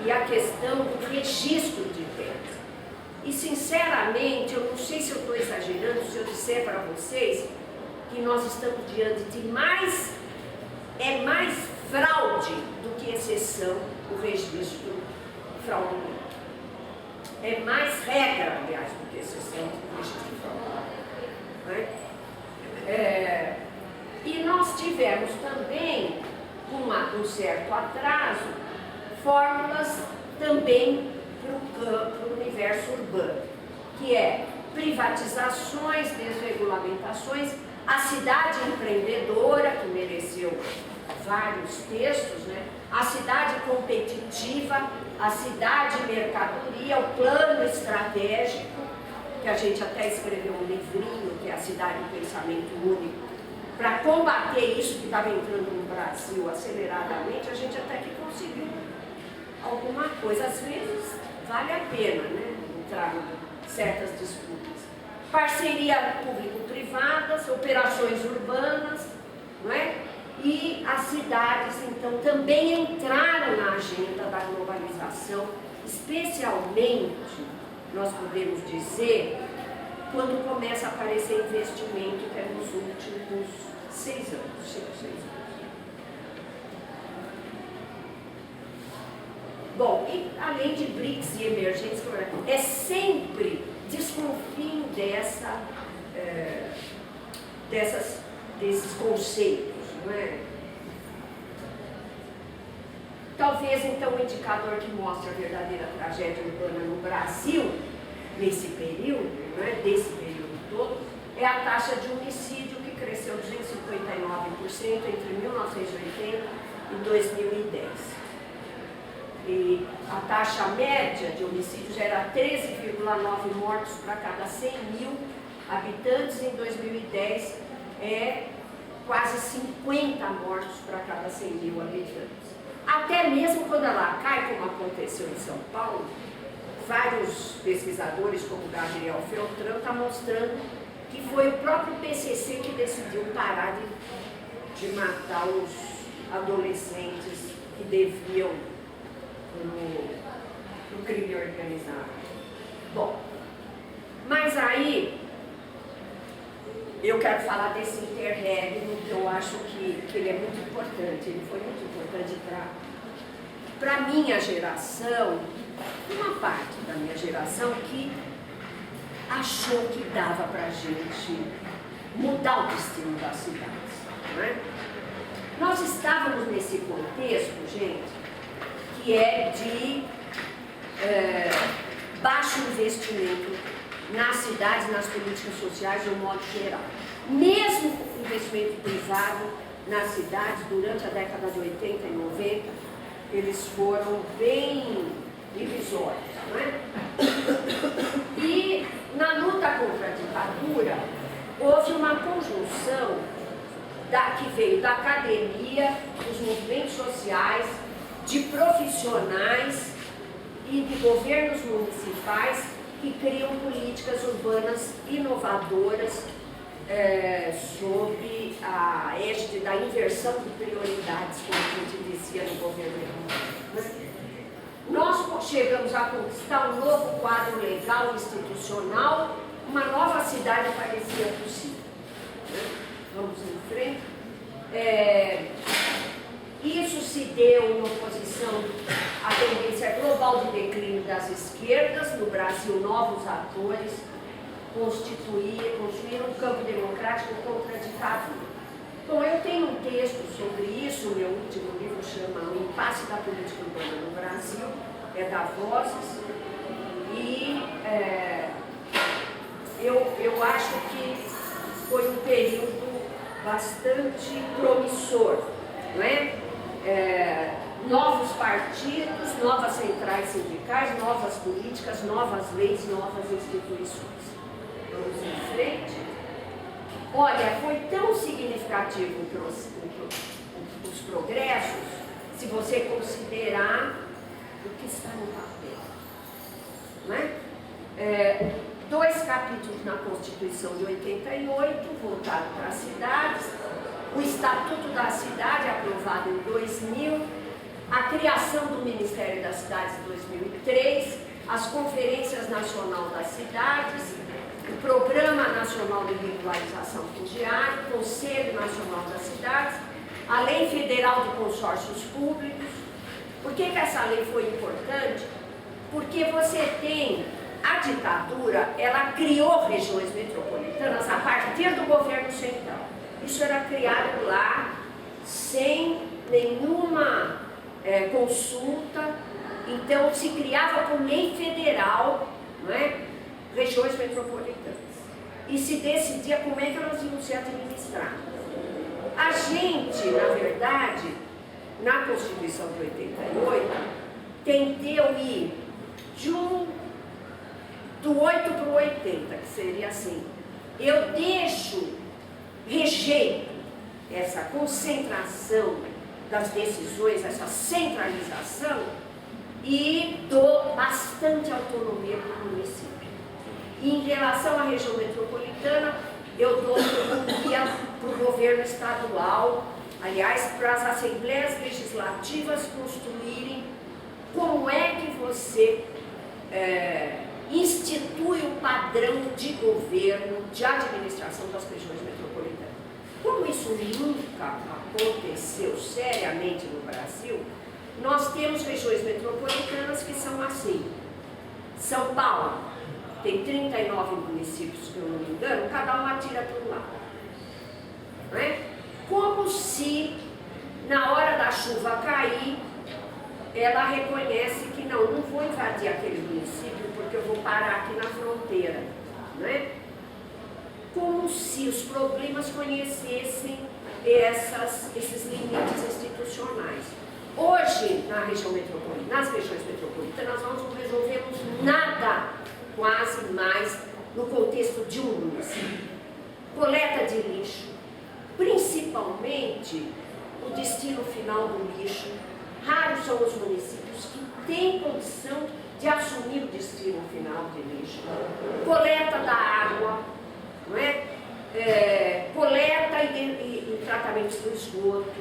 e a questão do registro de terras. E, sinceramente, eu não sei se eu estou exagerando se eu disser para vocês que nós estamos diante de mais fraude do que exceção o registro fraudulento. É mais regra, aliás, do que exceção o registro fraudulento. Né? E nós tivemos também, com um certo atraso, fórmulas também para o universo urbano, que é privatizações, desregulamentações, a cidade empreendedora, que mereceu vários textos, né? A cidade competitiva, a cidade mercadoria, o plano estratégico, que a gente até escreveu um livrinho, que é a cidade do pensamento único, para combater isso que estava entrando no Brasil aceleradamente, a gente até que conseguiu alguma coisa. Às vezes vale a pena, né, entrar em certas disputas. Parceria público-privadas, operações urbanas, não é? E as cidades, então, também entraram na agenda da globalização, especialmente, nós podemos dizer, quando começa a aparecer investimento, que é nos últimos 6 anos, 5, 6 anos. Bom, e além de BRICS e emergentes, é sempre desconfio desses conceitos, não é? Talvez, então, o indicador que mostra a verdadeira tragédia urbana no Brasil, nesse período, não é? Desse período todo, é a taxa de homicídio, que cresceu 259% entre 1980 e 2010. E a taxa média de homicídios era 13,9 mortos para cada 100 mil habitantes. Em 2010 é quase 50 mortos para cada 100 mil habitantes. Até mesmo quando ela cai, como aconteceu em São Paulo, vários pesquisadores, como Gabriel Feltran, estão mostrando que foi o próprio PCC que decidiu parar de matar os adolescentes que deviam no crime organizado. Bom, mas aí eu quero falar desse interregno, que eu acho que ele é muito importante. Ele foi muito importante para a minha geração, uma parte da minha geração que achou que dava para a gente mudar o destino das cidades, não é? Nós estávamos nesse contexto, gente, que é de baixo investimento nas cidades, nas políticas sociais, de um modo geral. Mesmo o investimento privado nas cidades, durante a década de 80 e 90, eles foram bem divisórios, não é? E na luta contra a ditadura, houve uma conjunção que veio da academia, dos movimentos sociais, de profissionais e de governos municipais que criam políticas urbanas inovadoras sob a égide da inversão de prioridades, como a gente dizia no governo econômico. Nós chegamos a conquistar um novo quadro legal institucional, uma nova cidade parecia possível. Vamos em frente. Isso se deu em oposição à tendência global de declínio das esquerdas. No Brasil, novos atores construíram um campo democrático contra a ditadura. Bom, eu tenho um texto sobre isso, meu último livro chama O Impasse da Política Urbana no Brasil, é da Vozes, e eu acho que foi um período bastante promissor, não é? Novos partidos, novas centrais sindicais, novas políticas, novas leis, novas instituições. Vamos em frente. Olha, foi tão significativo os progressos, se você considerar o que está no papel, não é? 2 capítulos na Constituição de 88, voltado para as cidades, o Estatuto da Cidade, aprovado em 2000, a criação do Ministério das Cidades em 2003, as Conferências Nacional das Cidades, o Programa Nacional de Regularização Fundiária, o Conselho Nacional das Cidades, a Lei Federal de Consórcios Públicos. Por que essa lei foi importante? Porque você tem a ditadura, ela criou regiões metropolitanas a partir do governo central. Isso era criado lá sem nenhuma consulta, então se criava por lei federal, não é? Regiões metropolitanas. E se decidia como é que elas iam ser administradas. A gente, na verdade, na Constituição de 88, tentou ir do 8 para o 80, que seria assim: eu rejeito essa concentração das decisões, essa centralização, e dou bastante autonomia para o município. E em relação à região metropolitana, eu dou autonomia para o governo estadual, aliás, para as assembleias legislativas construírem como é que você institui o padrão de governo, de administração das regiões metropolitanas. Como isso nunca aconteceu seriamente no Brasil, nós temos regiões metropolitanas que são assim. São Paulo tem 39 municípios, se eu não me engano, cada um atira para um lado. Não é? Como se, na hora da chuva cair, ela reconhece que não vou invadir aquele município porque eu vou parar aqui na fronteira. Não é? Como se os problemas conhecessem esses limites institucionais. Hoje, nas regiões metropolitanas, nós não resolvemos nada, quase mais, no contexto de um município. Coleta de lixo, principalmente o destino final do lixo. Raros são os municípios que têm condição de assumir o destino final de lixo. Coleta da água, não é? Coleta e tratamento do esgoto,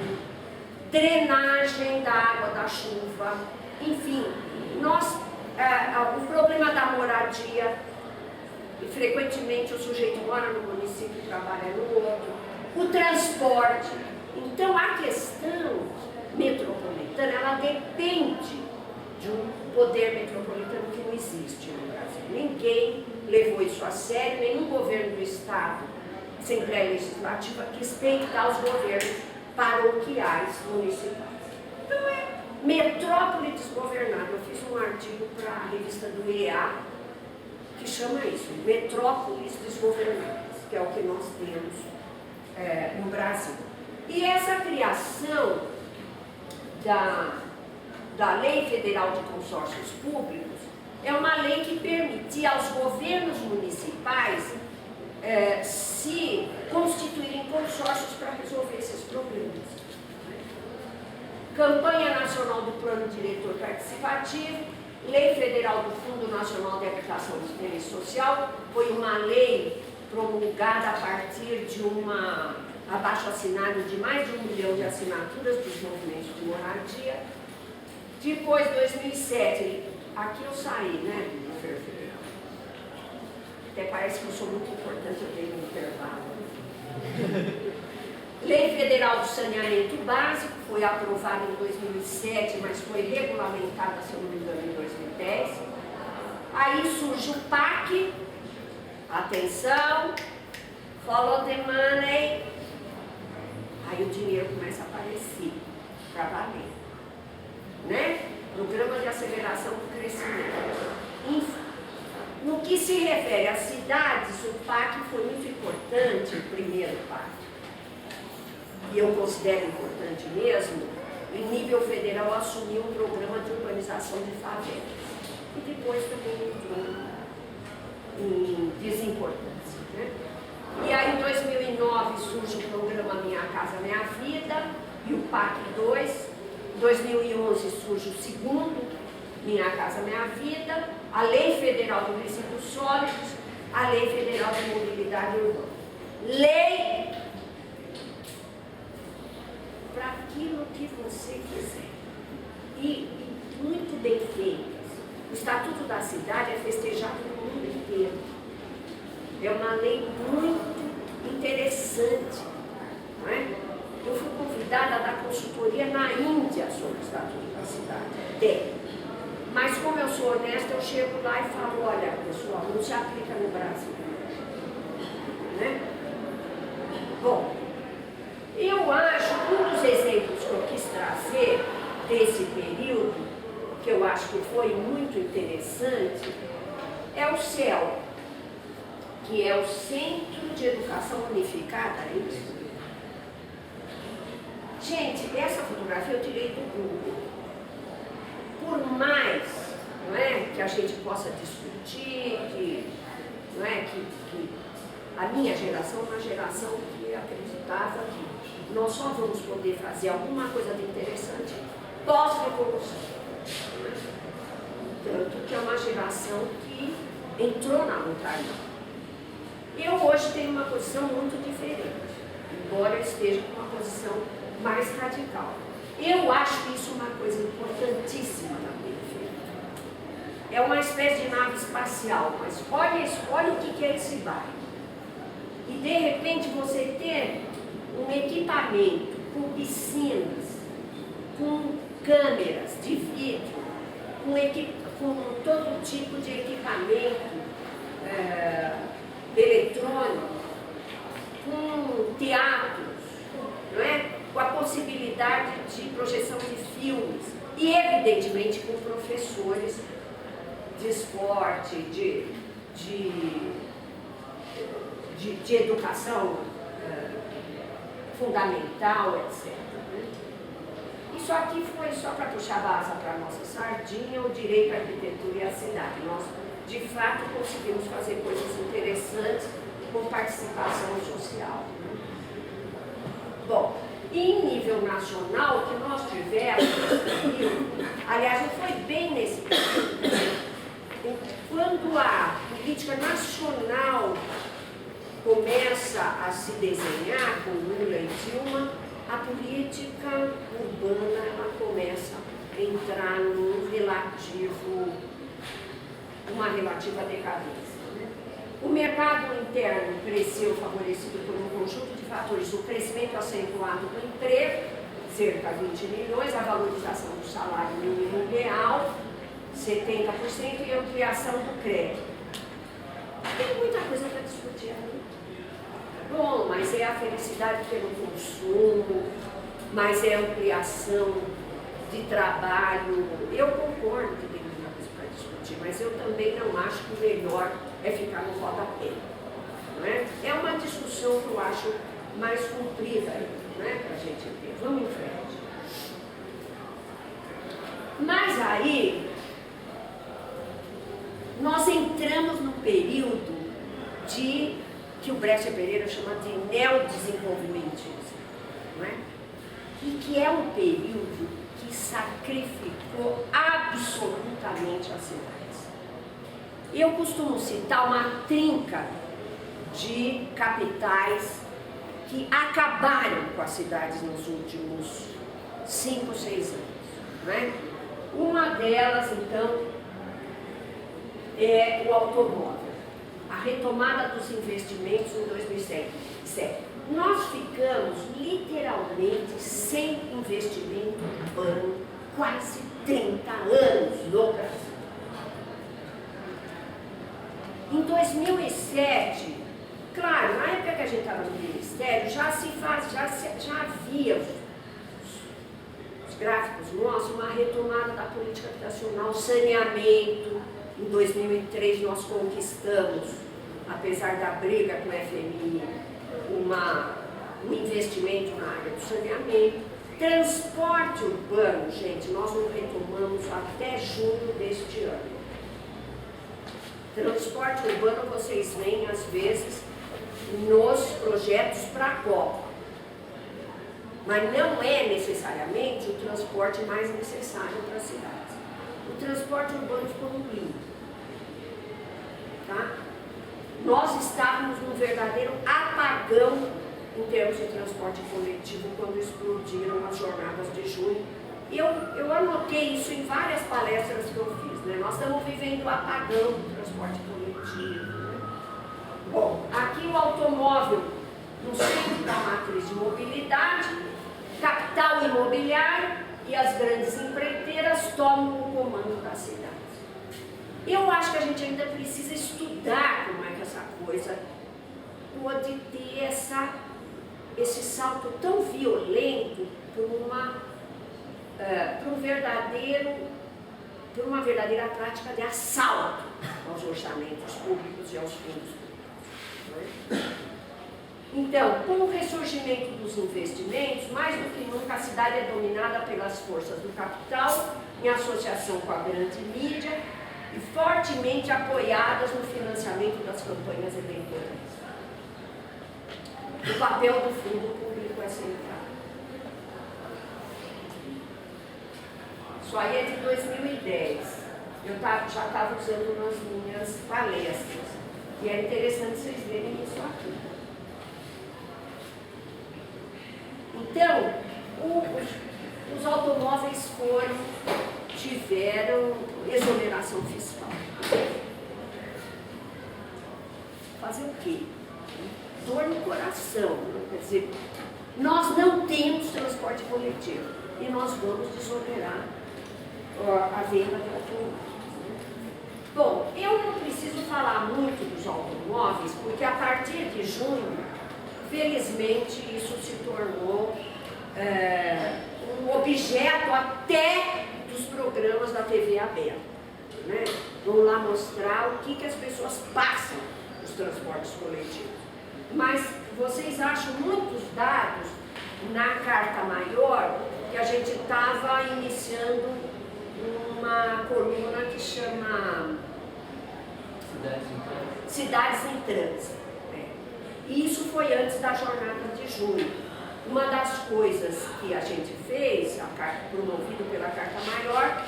drenagem da água da chuva, enfim, o problema da moradia, e frequentemente o sujeito mora no município e trabalha no outro, o transporte. Então a questão metropolitana, ela depende de um poder metropolitano que não existe no Brasil. Ninguém levou isso a sério, nenhum governo do Estado, Assembleia Legislativa, quis peitar os governos paroquiais municipais. Então é metrópole desgovernada. Eu fiz um artigo para a revista do IEA que chama isso, metrópoles desgovernadas, que é o que nós temos no Brasil. E essa criação da Lei Federal de Consórcios Públicos é uma lei que permitia aos governos municipais se constituírem consórcios para resolver esses problemas. Campanha Nacional do Plano Diretor Participativo, Lei Federal do Fundo Nacional de Habitação e Interesse Social, foi uma lei promulgada a partir de uma abaixo-assinado de mais de 1 milhão de assinaturas dos movimentos de moradia. Depois, 2007, aqui eu saí, né, do governo federal. Até parece que eu sou muito importante, eu dei um intervalo. Lei Federal do Saneamento Básico foi aprovada em 2007, mas foi regulamentada, se eu não me engano, em 2010. Aí surge o PAC, atenção, follow the money, aí o dinheiro começa a aparecer para valer, né? Programa de Aceleração do Crescimento. No que se refere às cidades, o PAC foi muito importante, o primeiro PAC. E eu considero importante mesmo, em nível federal, assumir um programa de urbanização de favelas. E depois também entrou em desimportância, né? E aí, em 2009, surge o programa Minha Casa Minha Vida e o PAC 2. Em 2011, surge o segundo Minha Casa Minha Vida, a Lei Federal de Resíduos Sólidos, a Lei Federal de Mobilidade Urbana. Lei para aquilo que você quiser. E muito bem feitas. O Estatuto da Cidade é festejado no mundo inteiro. É uma lei muito interessante. Não é? Eu fui convidada a dar consultoria na Índia sobre o Estatuto da Cidade. Mas como eu sou honesta, eu chego lá e falo, olha, pessoal, não se aplica no Brasil. Né? Bom, eu acho que um dos exemplos que eu quis trazer desse período, que eu acho que foi muito interessante, é o CEL, que é o Centro de Educação Unificada. Gente, essa fotografia eu tirei do Google. Por mais, não é, que a gente possa discutir, não é, que a minha geração é uma geração que acreditava que nós só vamos poder fazer alguma coisa de interessante pós-revolução. que é uma geração que entrou na luta armada. Eu hoje tenho uma posição muito diferente, embora eu esteja com uma posição mais radical. Eu acho isso uma coisa importantíssima na periferia. É uma espécie de nave espacial, mas olha o que é esse bairro. E de repente você ter um equipamento com piscinas, com câmeras de vídeo, com todo tipo de equipamento eletrônico, com teatros, não é? Com a possibilidade de projeção de filmes e, evidentemente, com professores de esporte, de educação fundamental, etc. Isso aqui foi só para puxar a asa para a nossa sardinha, o direito à arquitetura e à cidade. Nós, de fato, conseguimos fazer coisas interessantes com participação social. Bom, em nível nacional, o que nós tivemos, aliás, não foi bem nesse período. Quando a política nacional começa a se desenhar com Lula e Dilma, a política urbana ela começa a entrar uma relativa decadência. Né? O mercado interno cresceu favorecido por um conjunto de fatores, o crescimento acentuado do emprego, cerca de 20 milhões, a valorização do salário mínimo real, 70%, e a ampliação do crédito. Tem muita coisa para discutir ali. Bom, mas é a felicidade pelo consumo, mas é a ampliação de trabalho. Eu concordo que tem muita coisa para discutir, mas eu também não acho que o melhor é ficar no rodapé. Não é? É uma discussão que eu acho mais comprida, né, para a gente ter. Vamos em frente. Mas aí, nós entramos no período que o Brescia Pereira chama de neodesenvolvimentismo, não é? E que é um período que sacrificou absolutamente as cidades. Eu costumo citar uma trinca de capitais que acabaram com as cidades nos últimos 5, 6 anos, não é? Uma delas, então, é o automóvel. A retomada dos investimentos em 2007. Nós ficamos literalmente sem investimento urbano quase 30 anos no Brasil. Em 2007, claro, na época que a gente estava no Ministério, já havia os gráficos nossos, uma retomada da política habitacional, saneamento. Em 2003 nós conquistamos, apesar da briga com o FMI, um investimento na área do saneamento. Transporte urbano, gente, nós não retomamos até junho deste ano. Transporte urbano vocês veem às vezes nos projetos para a Copa. Mas não é necessariamente o transporte mais necessário para as cidades. O transporte urbano ficou no limbo. Tá? Nós estávamos num verdadeiro apagão em termos de transporte coletivo quando explodiram as jornadas de junho. Eu anotei isso em várias palestras que eu fiz. Né? Nós estamos vivendo o apagão do transporte coletivo. Né? Bom, aqui o automóvel no centro da matriz de mobilidade, capital imobiliário e as grandes empreiteiras tomam o comando da cidade. Eu acho que a gente ainda precisa estudar como é que essa coisa pode ter esse salto tão violento por uma verdadeira prática de assalto aos orçamentos públicos e aos fundos públicos. Então, com o ressurgimento dos investimentos, mais do que nunca a cidade é dominada pelas forças do capital, em associação com a grande mídia, e fortemente apoiadas no financiamento das campanhas eleitorais. O papel do fundo público é central. Isso aí é de 2010. eu já estava usando nas minhas palestras. E é interessante vocês verem isso aqui. Então, os automóveis tiveram exoneração fiscal. Fazer o quê? Dor no coração. Quer dizer, nós não temos transporte coletivo e nós vamos desonerar a venda de automóveis. Bom, eu não preciso falar muito dos automóveis, porque a partir de junho, felizmente, isso se tornou um objeto até dos programas da TV aberta. Né? Vão lá mostrar o que as pessoas passam nos transportes coletivos. Mas vocês acham muitos dados na Carta Maior que a gente estava iniciando uma coluna que chama Cidades em Trânsito. E isso foi antes da jornada de junho. Uma das coisas que a gente fez, promovido pela Carta Maior,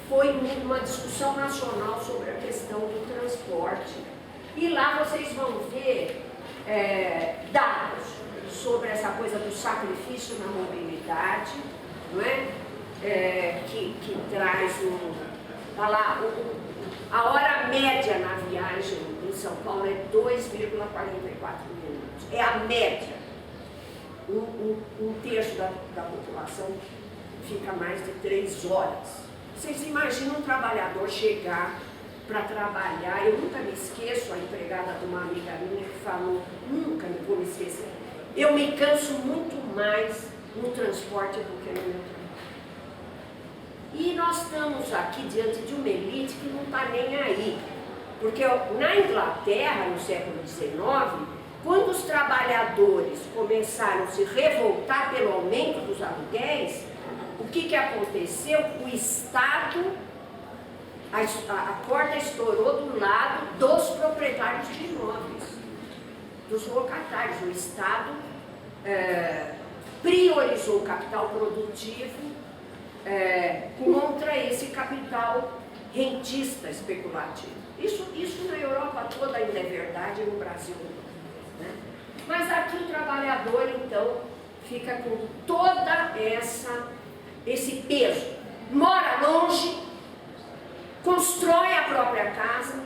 foi uma discussão nacional sobre a questão do transporte. E lá vocês vão ver dados sobre essa coisa do sacrifício na mobilidade, não é? Que traz tá lá, a hora média na viagem em São Paulo é 2,44 minutos. É a média. Um terço da população fica mais de 3 horas. Vocês imaginam um trabalhador chegar para trabalhar? Eu nunca me esqueço, a empregada de uma amiga minha que falou, nunca me vou me esquecer, eu me canso muito mais no transporte do que no meu trabalho. E nós estamos aqui diante de uma elite que não está nem aí. Porque na Inglaterra, no século XIX, quando os trabalhadores começaram a se revoltar pelo aumento dos aluguéis, o que aconteceu? O Estado, a corda estourou do lado dos proprietários de imóveis, dos locatários. O Estado priorizou o capital produtivo contra esse capital rentista especulativo. Isso na Europa toda ainda é verdade, no Brasil não. Né? Mas aqui o trabalhador, então, fica com toda esse peso. Mora longe, constrói a própria casa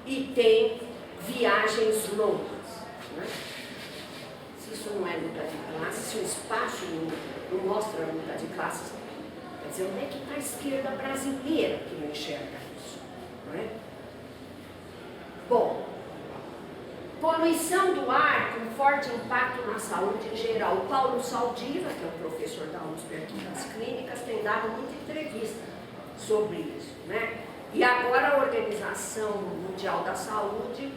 e tem viagens longas. Né? Se isso não é luta de classe, se o espaço não mostra a luta de classes, quer dizer, onde é que está a esquerda brasileira que não enxerga isso? Não é? Bom, poluição do ar com forte impacto na saúde em geral. O Paulo Saldiva, que é o professor da USP aqui das clínicas, tem dado muita entrevista sobre isso, né? E agora a Organização Mundial da Saúde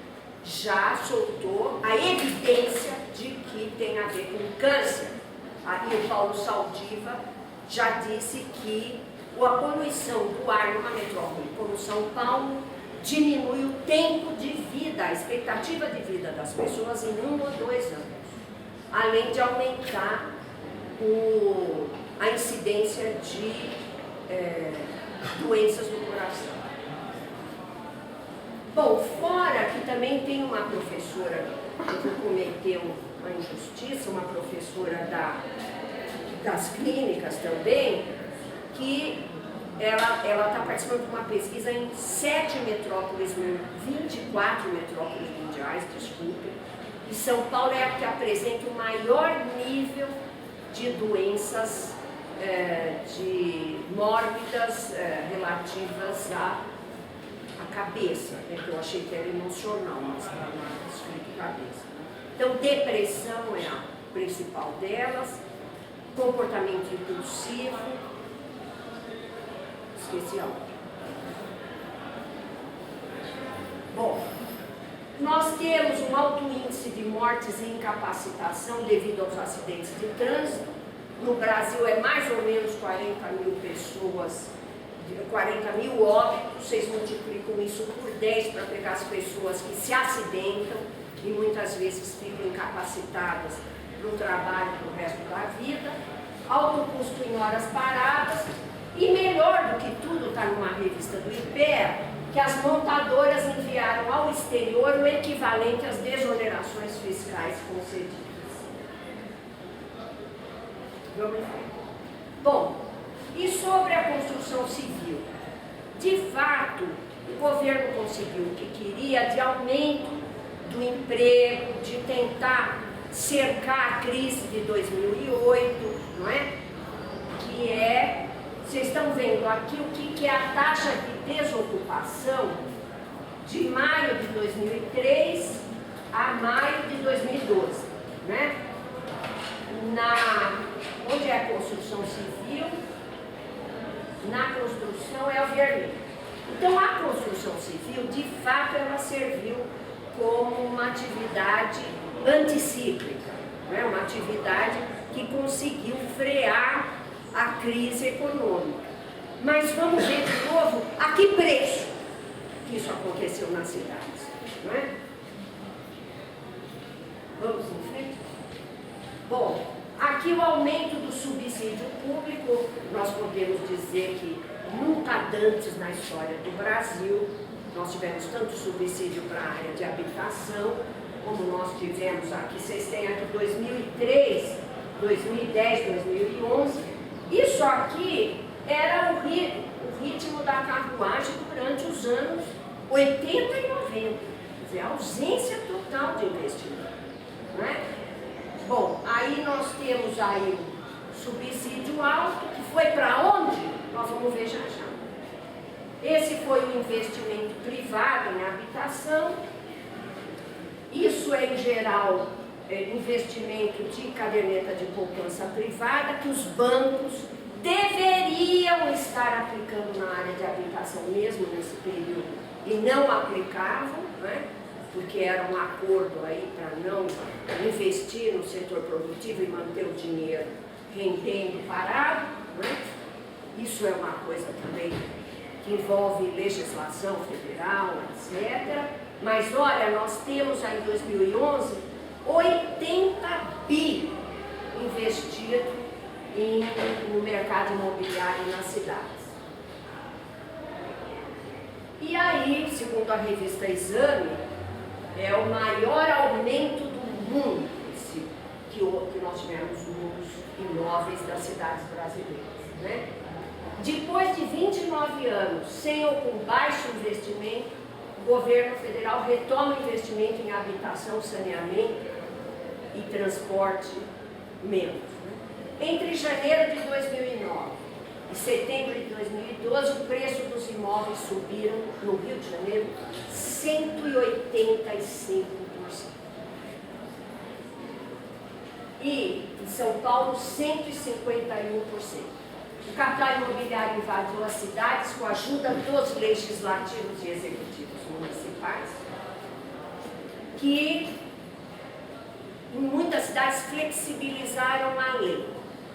já soltou a evidência de que tem a ver com câncer. E o Paulo Saldiva já disse que a poluição do ar numa metrópole como São Paulo diminui o tempo de vida, a expectativa de vida das pessoas em 1 ou 2 anos, além de aumentar a incidência de doenças do coração. Bom, fora que também tem uma professora que cometeu uma injustiça, uma professora das clínicas também, que ela está participando de uma pesquisa em 7 metrópoles, 24 metrópoles mundiais, desculpe, e São Paulo é a que apresenta o maior nível de doenças mórbidas relativas à cabeça, que eu achei que era emocional, mas está escrito cabeça. Então, depressão é a principal delas, comportamento impulsivo, esqueci algo. Bom, nós temos um alto índice de mortes e incapacitação devido aos acidentes de trânsito. No Brasil é mais ou menos 40 mil pessoas, 40 mil óbitos. Vocês multiplicam isso por 10 para pegar as pessoas que se acidentam e muitas vezes ficam incapacitadas no trabalho para o resto da vida. Alto custo em horas paradas, E melhor do que tudo, está numa revista do IPEA, que as montadoras enviaram ao exterior o equivalente às desonerações fiscais concedidas. Vamos ver. Bom, e sobre a construção civil? De fato, o governo conseguiu o que queria de aumento do emprego, de tentar cercar a crise de 2008, não é? Que é, vocês estão vendo aqui o que é a taxa de desocupação de maio de 2003 a maio de 2012, né? Onde é a construção civil, na construção é o vermelho. Então, a construção civil, de fato, ela serviu como uma atividade anticíclica, né? Uma atividade que conseguiu frear a crise econômica. Mas vamos ver de novo a que preço que isso aconteceu nas cidades, não é? Vamos em frente? Bom, aqui o aumento do subsídio público, nós podemos dizer que nunca antes na história do Brasil nós tivemos tanto subsídio para a área de habitação, como nós tivemos aqui, vocês têm aqui 2003, 2010, 2011. Isso aqui era o ritmo da carruagem durante os anos 80 e 90. Quer dizer, a ausência total de investimento, não é? Bom, aí nós temos aí o subsídio alto, que foi para onde? Nós vamos ver já já. Esse foi o investimento privado em habitação. Isso é, em geral, investimento de caderneta de poupança privada, que os bancos deveriam estar aplicando na área de habitação mesmo nesse período e não aplicavam, né? Porque era um acordo aí para não investir no setor produtivo e manter o dinheiro rendendo parado, né? Isso é uma coisa também que envolve legislação federal, etc. Mas olha, nós temos aí em 2011 80 bi investido no mercado imobiliário nas cidades. E aí, segundo a revista Exame, é o maior aumento do mundo que nós tivemos nos imóveis das cidades brasileiras, né? Depois de 29 anos sem ou com baixo investimento, o governo federal retoma o investimento em habitação, saneamento e transporte menos. Entre janeiro de 2009 e setembro de 2012, o preço dos imóveis subiram, no Rio de Janeiro, 185%. E em São Paulo, 151%. O capital imobiliário invadiu as cidades com a ajuda dos legislativos e executivos municipais, que em muitas cidades flexibilizaram a lei.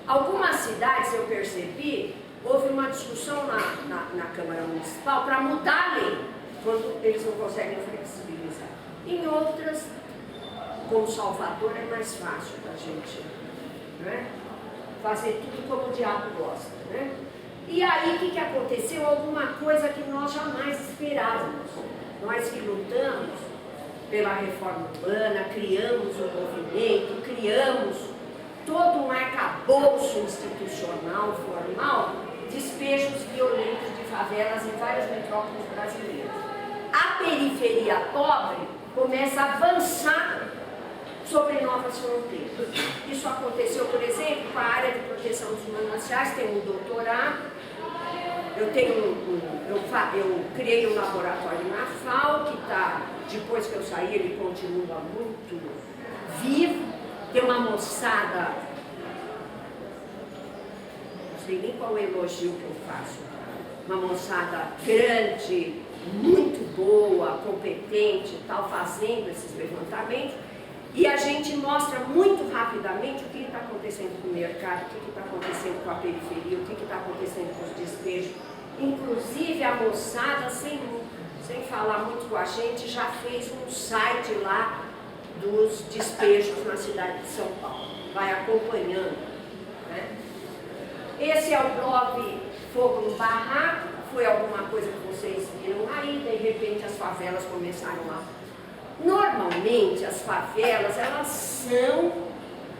Algumas cidades, eu percebi, houve uma discussão na Câmara Municipal para mudar a lei, quando eles não conseguem flexibilizar. Em outras, como Salvador, é mais fácil da gente, né, fazer tudo como o diabo gosta, né? E aí, o que aconteceu? Alguma coisa que nós jamais esperávamos. Nós que lutamos pela reforma urbana, criamos um movimento, criamos todo um arcabouço institucional, formal, despejos violentos de favelas em várias metrópoles brasileiras. A periferia pobre começa a avançar sobre novas fronteiras. Isso aconteceu, por exemplo, com a área de proteção dos mananciais, tem um doutorado. Eu criei um laboratório na FAO, que está, depois que eu saí, ele continua muito vivo. Tem uma moçada, não sei nem qual é o elogio que eu faço, uma moçada grande, muito boa, competente, tal, fazendo esses levantamentos. E a gente mostra muito rapidamente o que está acontecendo com o mercado, o que está acontecendo com a periferia, o que está acontecendo com os despejos. Inclusive a moçada, sem falar muito com a gente, já fez um site lá dos despejos na cidade de São Paulo. Vai acompanhando, né? Esse é o blog fogo no barraco, foi alguma coisa que vocês viram aí, de repente as favelas começaram a... Normalmente as favelas, elas são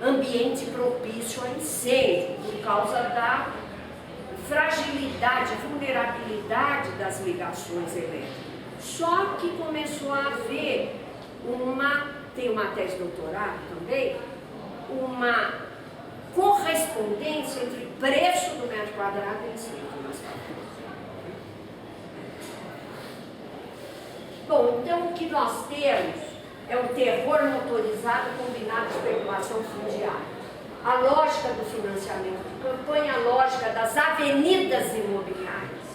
ambiente propício a incêndio, por causa da fragilidade, vulnerabilidade das ligações elétricas. Só que começou a haver tem uma tese de doutorado também, uma correspondência entre preço do metro quadrado e incêndio nas favelas. Bom, então o que nós temos é um terror motorizado combinado com especulação fundiária. A lógica do financiamento de campanha, a lógica das avenidas imobiliárias.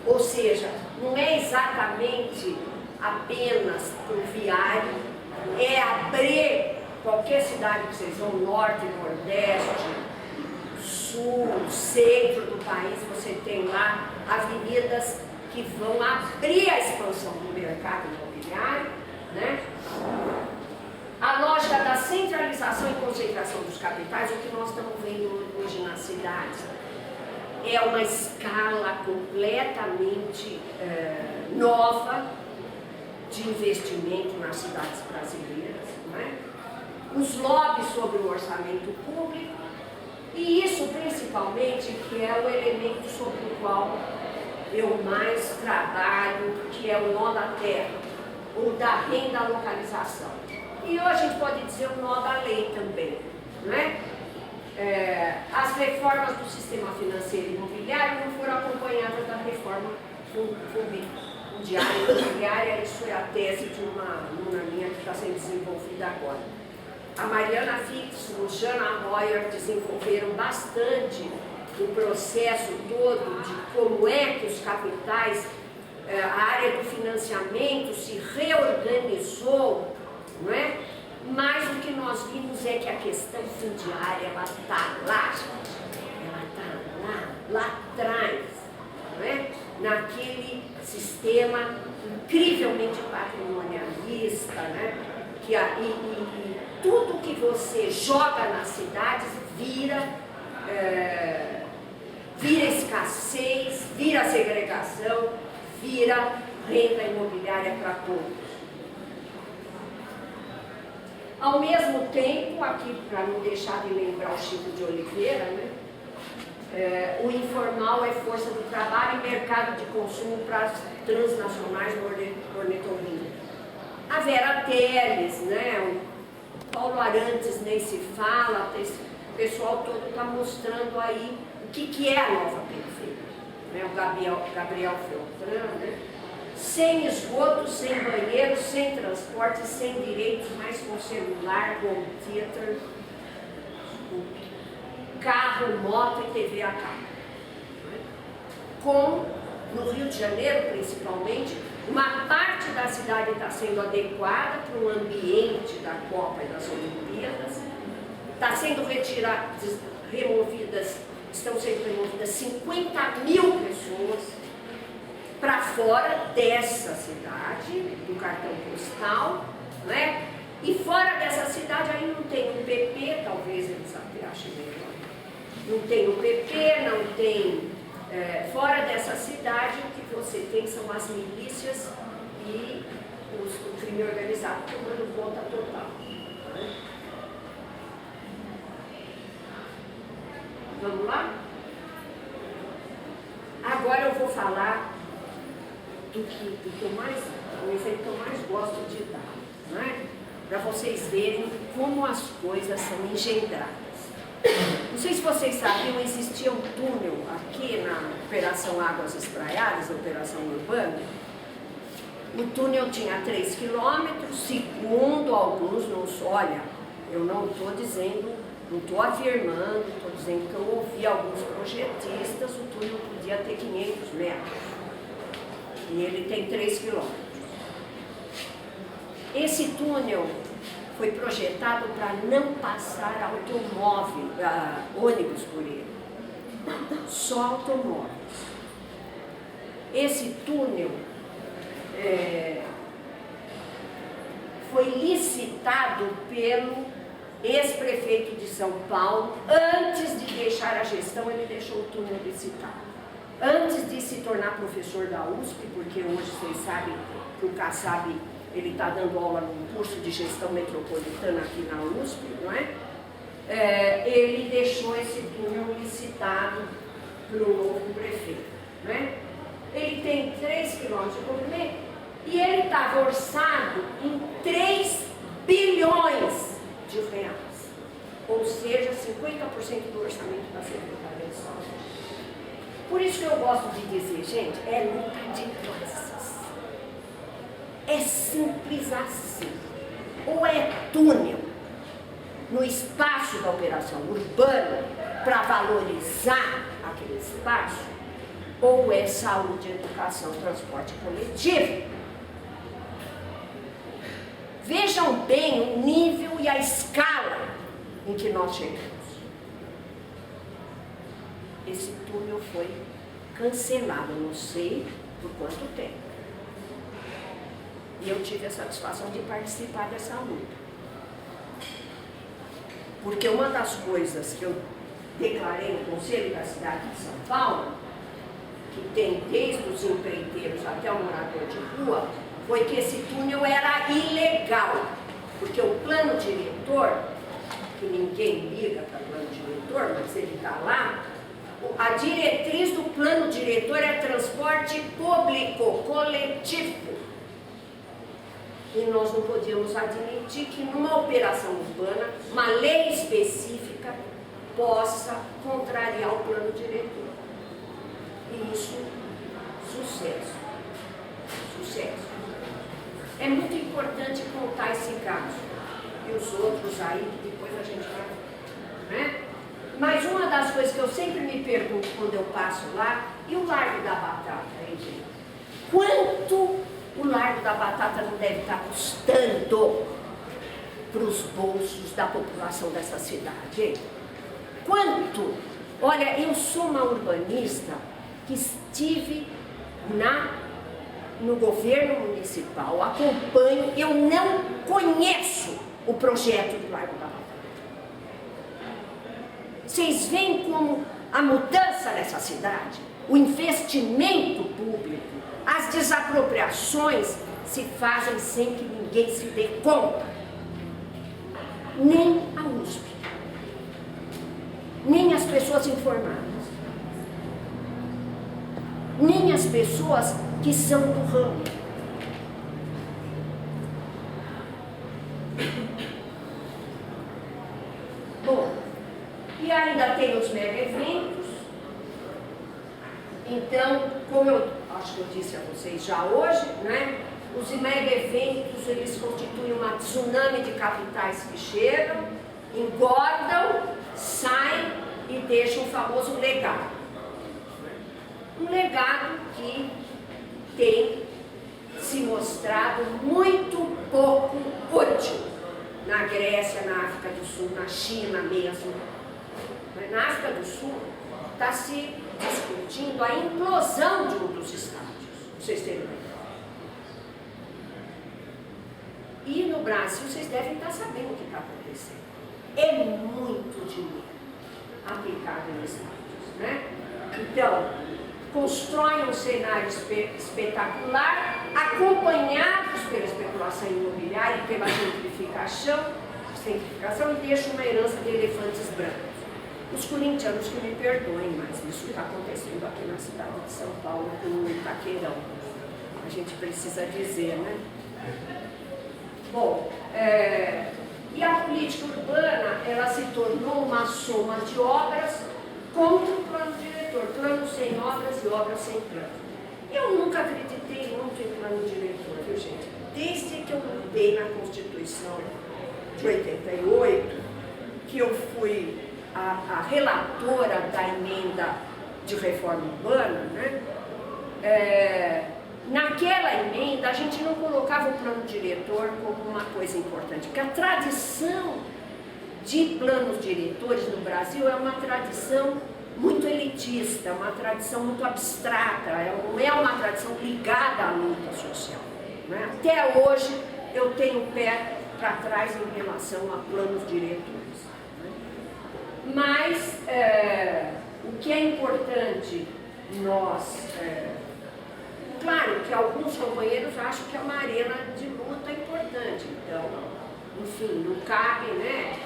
Ou seja, não é exatamente apenas o viário, é abrir qualquer cidade que vocês vão, norte, nordeste, sul, centro do país, você tem lá avenidas que vão abrir a expansão do mercado imobiliário, né? A lógica da centralização e concentração dos capitais, o que nós estamos vendo hoje nas cidades, é uma escala completamente nova de investimento nas cidades brasileiras, né? Os lobbies sobre o orçamento público, e isso principalmente que é o elemento sobre o qual eu mais trabalho, que é o nó da terra, ou da renda localização. E hoje a gente pode dizer o nó da lei também, né? As reformas do sistema financeiro e imobiliário não foram acompanhadas da reforma fundiária e imobiliária. Isso foi a tese de uma aluna minha que está sendo desenvolvida agora. A Mariana Fix, o Jana Royer desenvolveram bastante o processo todo de como é que os capitais, a área do financiamento se reorganizou, não é? Mas o que nós vimos é que a questão fundiária, ela está lá, ela está lá atrás, não é? Naquele sistema incrivelmente patrimonialista, né? E tudo que você joga nas cidades vira escassez, vira segregação, vira renda imobiliária para todos. Ao mesmo tempo, aqui para não deixar de lembrar o Chico de Oliveira, né? O informal é força do trabalho e mercado de consumo para as transnacionais no ornitorrinco. A Vera Teles, né? O Paulo Arantes nem se fala, o pessoal todo está mostrando aí o que é a nova periferia, né? O Gabriel Feltran, né? Sem esgoto, sem banheiro, sem transporte, sem direitos, mas com celular, home theater, carro, moto e TV a cabo. No Rio de Janeiro, principalmente, uma parte da cidade está sendo adequada para o ambiente da Copa e das Olimpíadas, estão sendo removidas 50 mil pessoas para fora dessa cidade, do cartão postal, né? E fora dessa cidade aí não tem o PP, talvez eles até achem melhor. Não tem o PP, não tem... fora dessa cidade, o que você tem são as milícias e o crime organizado tomando conta total. Né? Vamos lá? Agora eu vou falar do exemplo que eu mais gosto de dar, não é? Para vocês verem como as coisas são engendradas. Não sei se vocês sabiam, existia um túnel aqui na Operação Águas Espraiadas, Operação Urbana. O túnel tinha 3 quilômetros, segundo alguns, olha, eu não estou dizendo, não estou afirmando, estou dizendo que eu ouvi alguns projetistas, o túnel podia ter 500 metros. E ele tem 3 quilômetros. Esse túnel foi projetado para não passar ônibus por ele, só automóveis. Esse túnel foi licitado pelo ex-prefeito de São Paulo, antes de deixar a gestão, ele deixou o túnel licitado. Antes de se tornar professor da USP, porque hoje vocês sabem que o Kassab, ele está dando aula num curso de gestão metropolitana aqui na USP, não é? Ele deixou esse túnel licitado para o novo prefeito, não é? Ele tem 3 quilômetros de comprimento e ele estava orçado em 3 bilhões de reais, ou seja, 50% do orçamento da Secretaria de Saúde. Por isso que eu gosto de dizer, gente, é luta de classes. É simples assim. Ou é túnel no espaço da operação urbana para valorizar aquele espaço, ou é saúde, educação, transporte coletivo. Vejam bem o nível e a escala em que nós chegamos. Esse túnel foi cancelado, não sei por quanto tempo. E eu tive a satisfação de participar dessa luta. Porque uma das coisas que eu declarei no Conselho da Cidade de São Paulo, que tem desde os empreiteiros até o morador de rua, foi que esse túnel era ilegal. Porque o plano diretor, que ninguém liga para o plano diretor, mas ele está lá, a diretriz do plano diretor é transporte público, coletivo. E nós não podíamos admitir que numa operação urbana, uma lei específica possa contrariar o plano diretor. E isso, sucesso. Sucesso. É muito importante contar esse caso. E os outros aí, que depois a gente vai... né? Mas uma das coisas que eu sempre me pergunto quando eu passo lá, e o Largo da Batata, hein, gente? Quanto o Largo da Batata não deve estar custando para os bolsos da população dessa cidade, hein? Quanto? Olha, eu sou uma urbanista que estive no governo municipal, acompanho, eu não conheço o projeto do Largo da Batata. Vocês veem como a mudança nessa cidade, o investimento público, as desapropriações se fazem sem que ninguém se dê conta. Nem a USP, nem as pessoas informadas, nem as pessoas que são do ramo. Bom, e ainda tem os mega eventos. Então, como eu acho que eu disse a vocês já hoje, né? Os mega eventos, eles constituem uma tsunami de capitais que chegam, engordam, saem e deixam o famoso legado. Um legado que tem se mostrado muito pouco útil na Grécia, na África do Sul, na China mesmo. Mas na África do Sul está se discutindo a implosão de um dos estádios, vocês terem uma ideia. E no Brasil, vocês devem estar sabendo o que está acontecendo. É muito dinheiro aplicado em estádios, né? Então, constrói um cenário espetacular, acompanhados pela especulação imobiliária e pela gentrificação, e deixa uma herança de elefantes brancos. Os corintianos que me perdoem, mas isso está acontecendo aqui na cidade de São Paulo, com Itaquerão. A gente precisa dizer, né? Bom, e a política urbana, ela se tornou uma soma de obras contra o plano diretor, plano sem obras e obras sem plano. Eu nunca acreditei muito em plano diretor, viu, gente? Desde que eu mudei na Constituição de 88, que eu fui a relatora da emenda de reforma urbana, né? Naquela emenda, a gente não colocava o plano diretor como uma coisa importante, porque a tradição de planos diretores no Brasil é uma tradição muito elitista, uma tradição muito abstrata, não é uma tradição ligada à luta social, né? Até hoje eu tenho pé para trás em relação a planos diretores. Mas o que é importante nós... claro que alguns companheiros acham que é uma arena de luta importante, então, enfim, não cabe, né?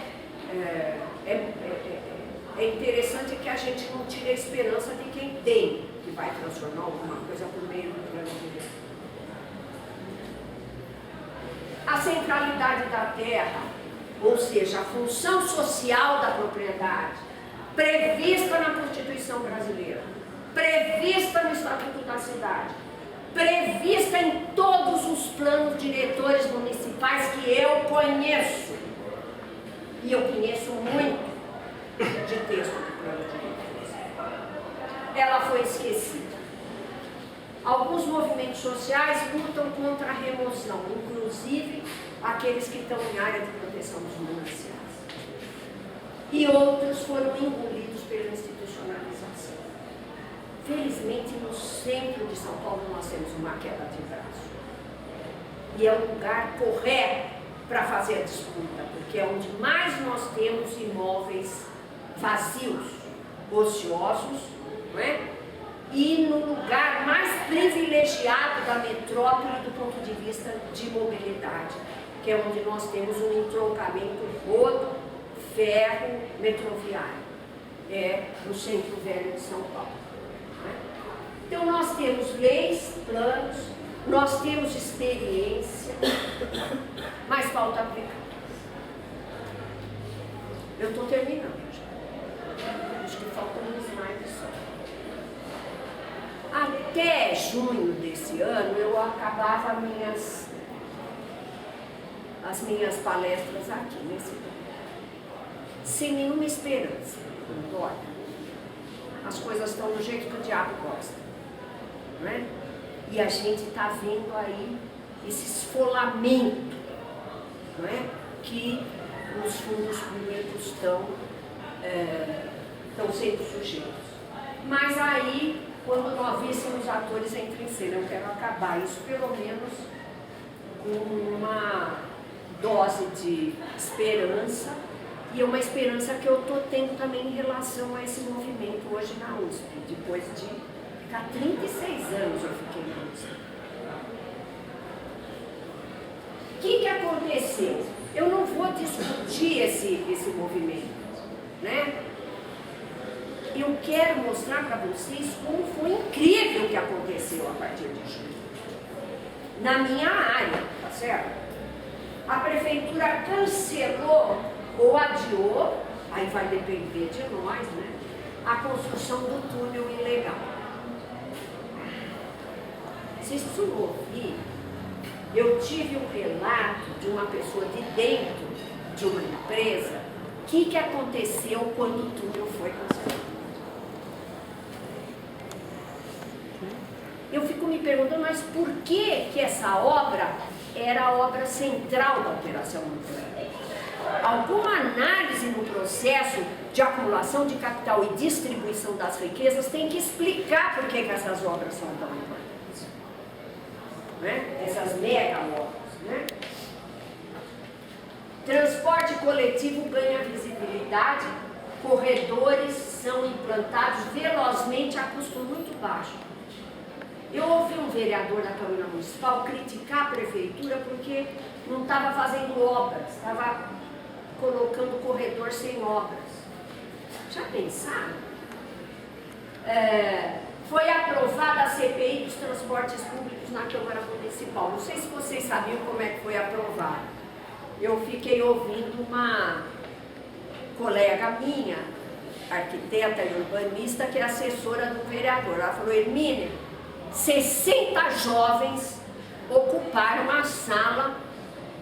É interessante que a gente não tire a esperança de quem tem, que vai transformar alguma coisa por meio do plano diretor. A centralidade da terra, ou seja, a função social da propriedade, prevista na Constituição brasileira, prevista no Estatuto da Cidade, prevista em todos os planos diretores municipais que eu conheço. E eu conheço muito de texto de plano diretores. Ela foi esquecida. Alguns movimentos sociais lutam contra a remoção, inclusive aqueles que estão em área de proteção dos mananciais. E outros foram engolidos pela institucionalização. Felizmente, no centro de São Paulo, nós temos uma queda de braço. E é o lugar correto para fazer a disputa, porque é onde mais nós temos imóveis vazios, ociosos, não é? E no lugar mais privilegiado da metrópole do ponto de vista de mobilidade, que é onde nós temos um entroncamento rodo, ferro, metroviário, no centro velho de São Paulo. Então nós temos leis, planos, nós temos experiência, mas falta aplicar. Eu estou terminando já. Acho que falta um slide só. Até junho desse ano eu acabava as minhas palestras aqui nesse lugar, sem nenhuma esperança. Olha, as coisas estão do jeito que o diabo gosta, não é? E a gente está vendo aí esse esfolamento, não é? Que os fundos públicos estão sendo sujeitos. Mas aí, quando novíssimos atores entram em cena, eu quero acabar isso pelo menos com uma dose de esperança, e é uma esperança que eu estou tendo também em relação a esse movimento hoje na USP, depois de ficar 36 anos eu fiquei na USP. O que aconteceu? Eu não vou discutir esse movimento, né? Eu quero mostrar para vocês como foi incrível o que aconteceu a partir de junho. Na minha área, tá certo? A prefeitura cancelou ou adiou, aí vai depender de nós, né? A construção do túnel ilegal. Vocês precisam ouvir. Eu tive um relato de uma pessoa de dentro de uma empresa. O que aconteceu quando o túnel foi cancelado? Eu fico me perguntando, mas por que essa obra era a obra central da operação nuclear? Alguma análise no processo de acumulação de capital e distribuição das riquezas tem que explicar por que essas obras são tão importantes, né? Essas mega obras, né? Transporte coletivo ganha visibilidade, corredores são implantados velozmente a custo muito baixo. Eu ouvi um vereador da Câmara Municipal criticar a prefeitura porque não estava fazendo obras, estava colocando corredor sem obras. Já pensaram? Foi aprovada a CPI dos transportes públicos na Câmara Municipal. Não sei se vocês sabiam como é que foi aprovada. Eu fiquei ouvindo uma colega minha, arquiteta e urbanista, que é assessora do vereador. Ela falou: Hermínia, 60 jovens ocuparam a sala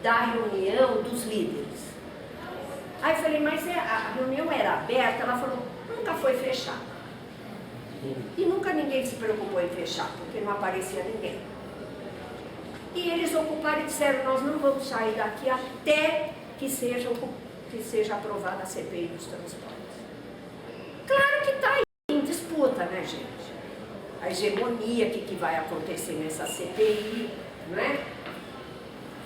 da reunião dos líderes. Aí eu falei, mas a reunião era aberta? Ela falou, nunca foi fechada. E nunca ninguém se preocupou em fechar, porque não aparecia ninguém. E eles ocuparam e disseram, nós não vamos sair daqui até que seja aprovada a CPI dos transportes. Claro que está aí em disputa, né, gente? A hegemonia, o que vai acontecer nessa CPI, não é?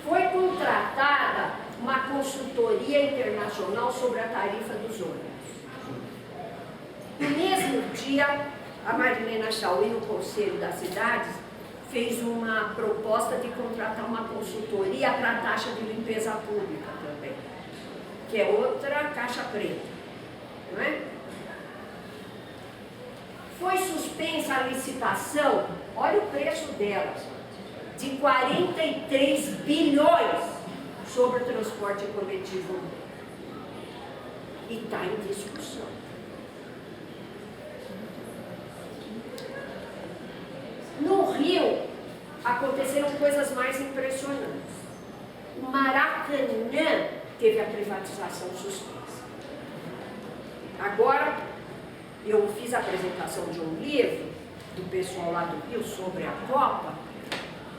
Foi contratada uma consultoria internacional sobre a tarifa dos ônibus. No mesmo dia, a Marilena Chauí, no Conselho das Cidades, fez uma proposta de contratar uma consultoria para a taxa de limpeza pública também, que é outra caixa preta, não é? Foi suspensa a licitação, olha o preço dela, de 43 bilhões sobre o transporte coletivo. E está em discussão. No Rio, aconteceram coisas mais impressionantes. O Maracanã teve a privatização suspensa. Agora, eu fiz a apresentação de um livro do pessoal lá do Rio sobre a Copa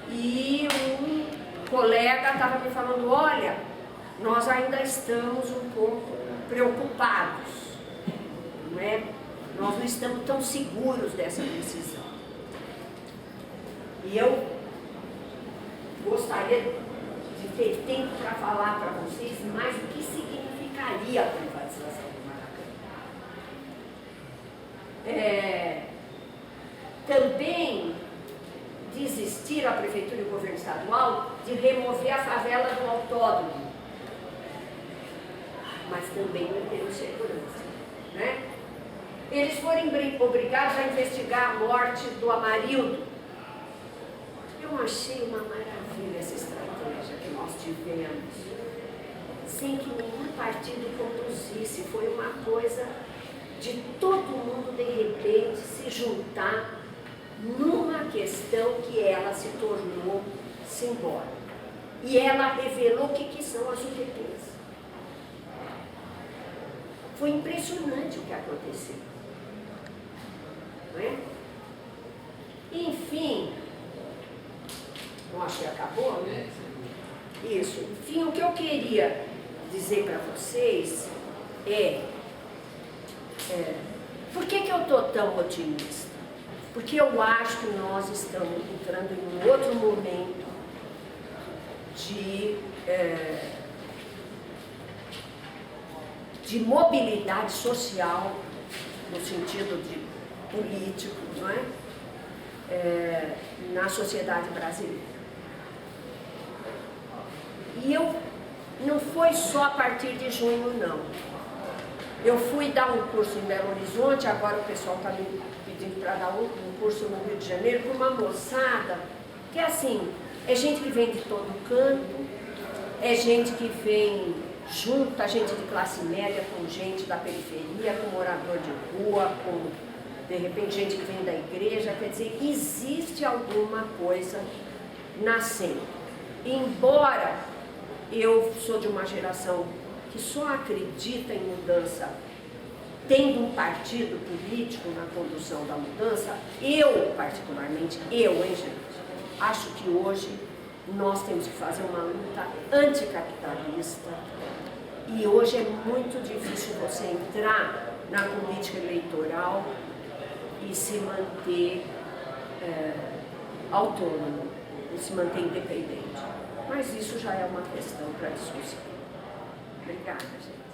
e um colega estava me falando, olha, nós ainda estamos um pouco preocupados, não é? Nós não estamos tão seguros dessa decisão. E eu gostaria de ter tempo para falar para vocês mais o que significaria a privatização do Maracanã. Também desistir a Prefeitura e o Governo Estadual de remover a favela do autódromo, mas também não ter segurança, né? Eles foram obrigados a investigar a morte do Amarildo. Eu achei uma maravilha essa estratégia que nós tivemos, sem que nenhum partido conduzisse. Foi uma coisa de todo mundo, de repente, se juntar numa questão que ela se tornou simbólica. E ela revelou o que são as UTPs. Foi impressionante o que aconteceu. Não é? Enfim, eu acho que acabou, né? Isso. Enfim, o que eu queria dizer para vocês por que eu estou tão otimista? Porque eu acho que nós estamos entrando em um outro momento de mobilidade social, no sentido de político, não é? Na sociedade brasileira. E não foi só a partir de junho, não. Eu fui dar um curso em Belo Horizonte, agora o pessoal está me pedindo para dar um curso no Rio de Janeiro, com uma moçada, que é assim, é gente que vem de todo canto, é gente que vem junta, gente de classe média com gente da periferia, com morador de rua, com, de repente, gente que vem da igreja. Quer dizer, existe alguma coisa nascendo. Embora eu sou de uma geração que só acredita em mudança tendo um partido político na condução da mudança, eu, particularmente, gente, acho que hoje nós temos que fazer uma luta anticapitalista e hoje é muito difícil você entrar na política eleitoral e se manter autônomo, e se manter independente. Mas isso já é uma questão para discussão. Obrigada, gente.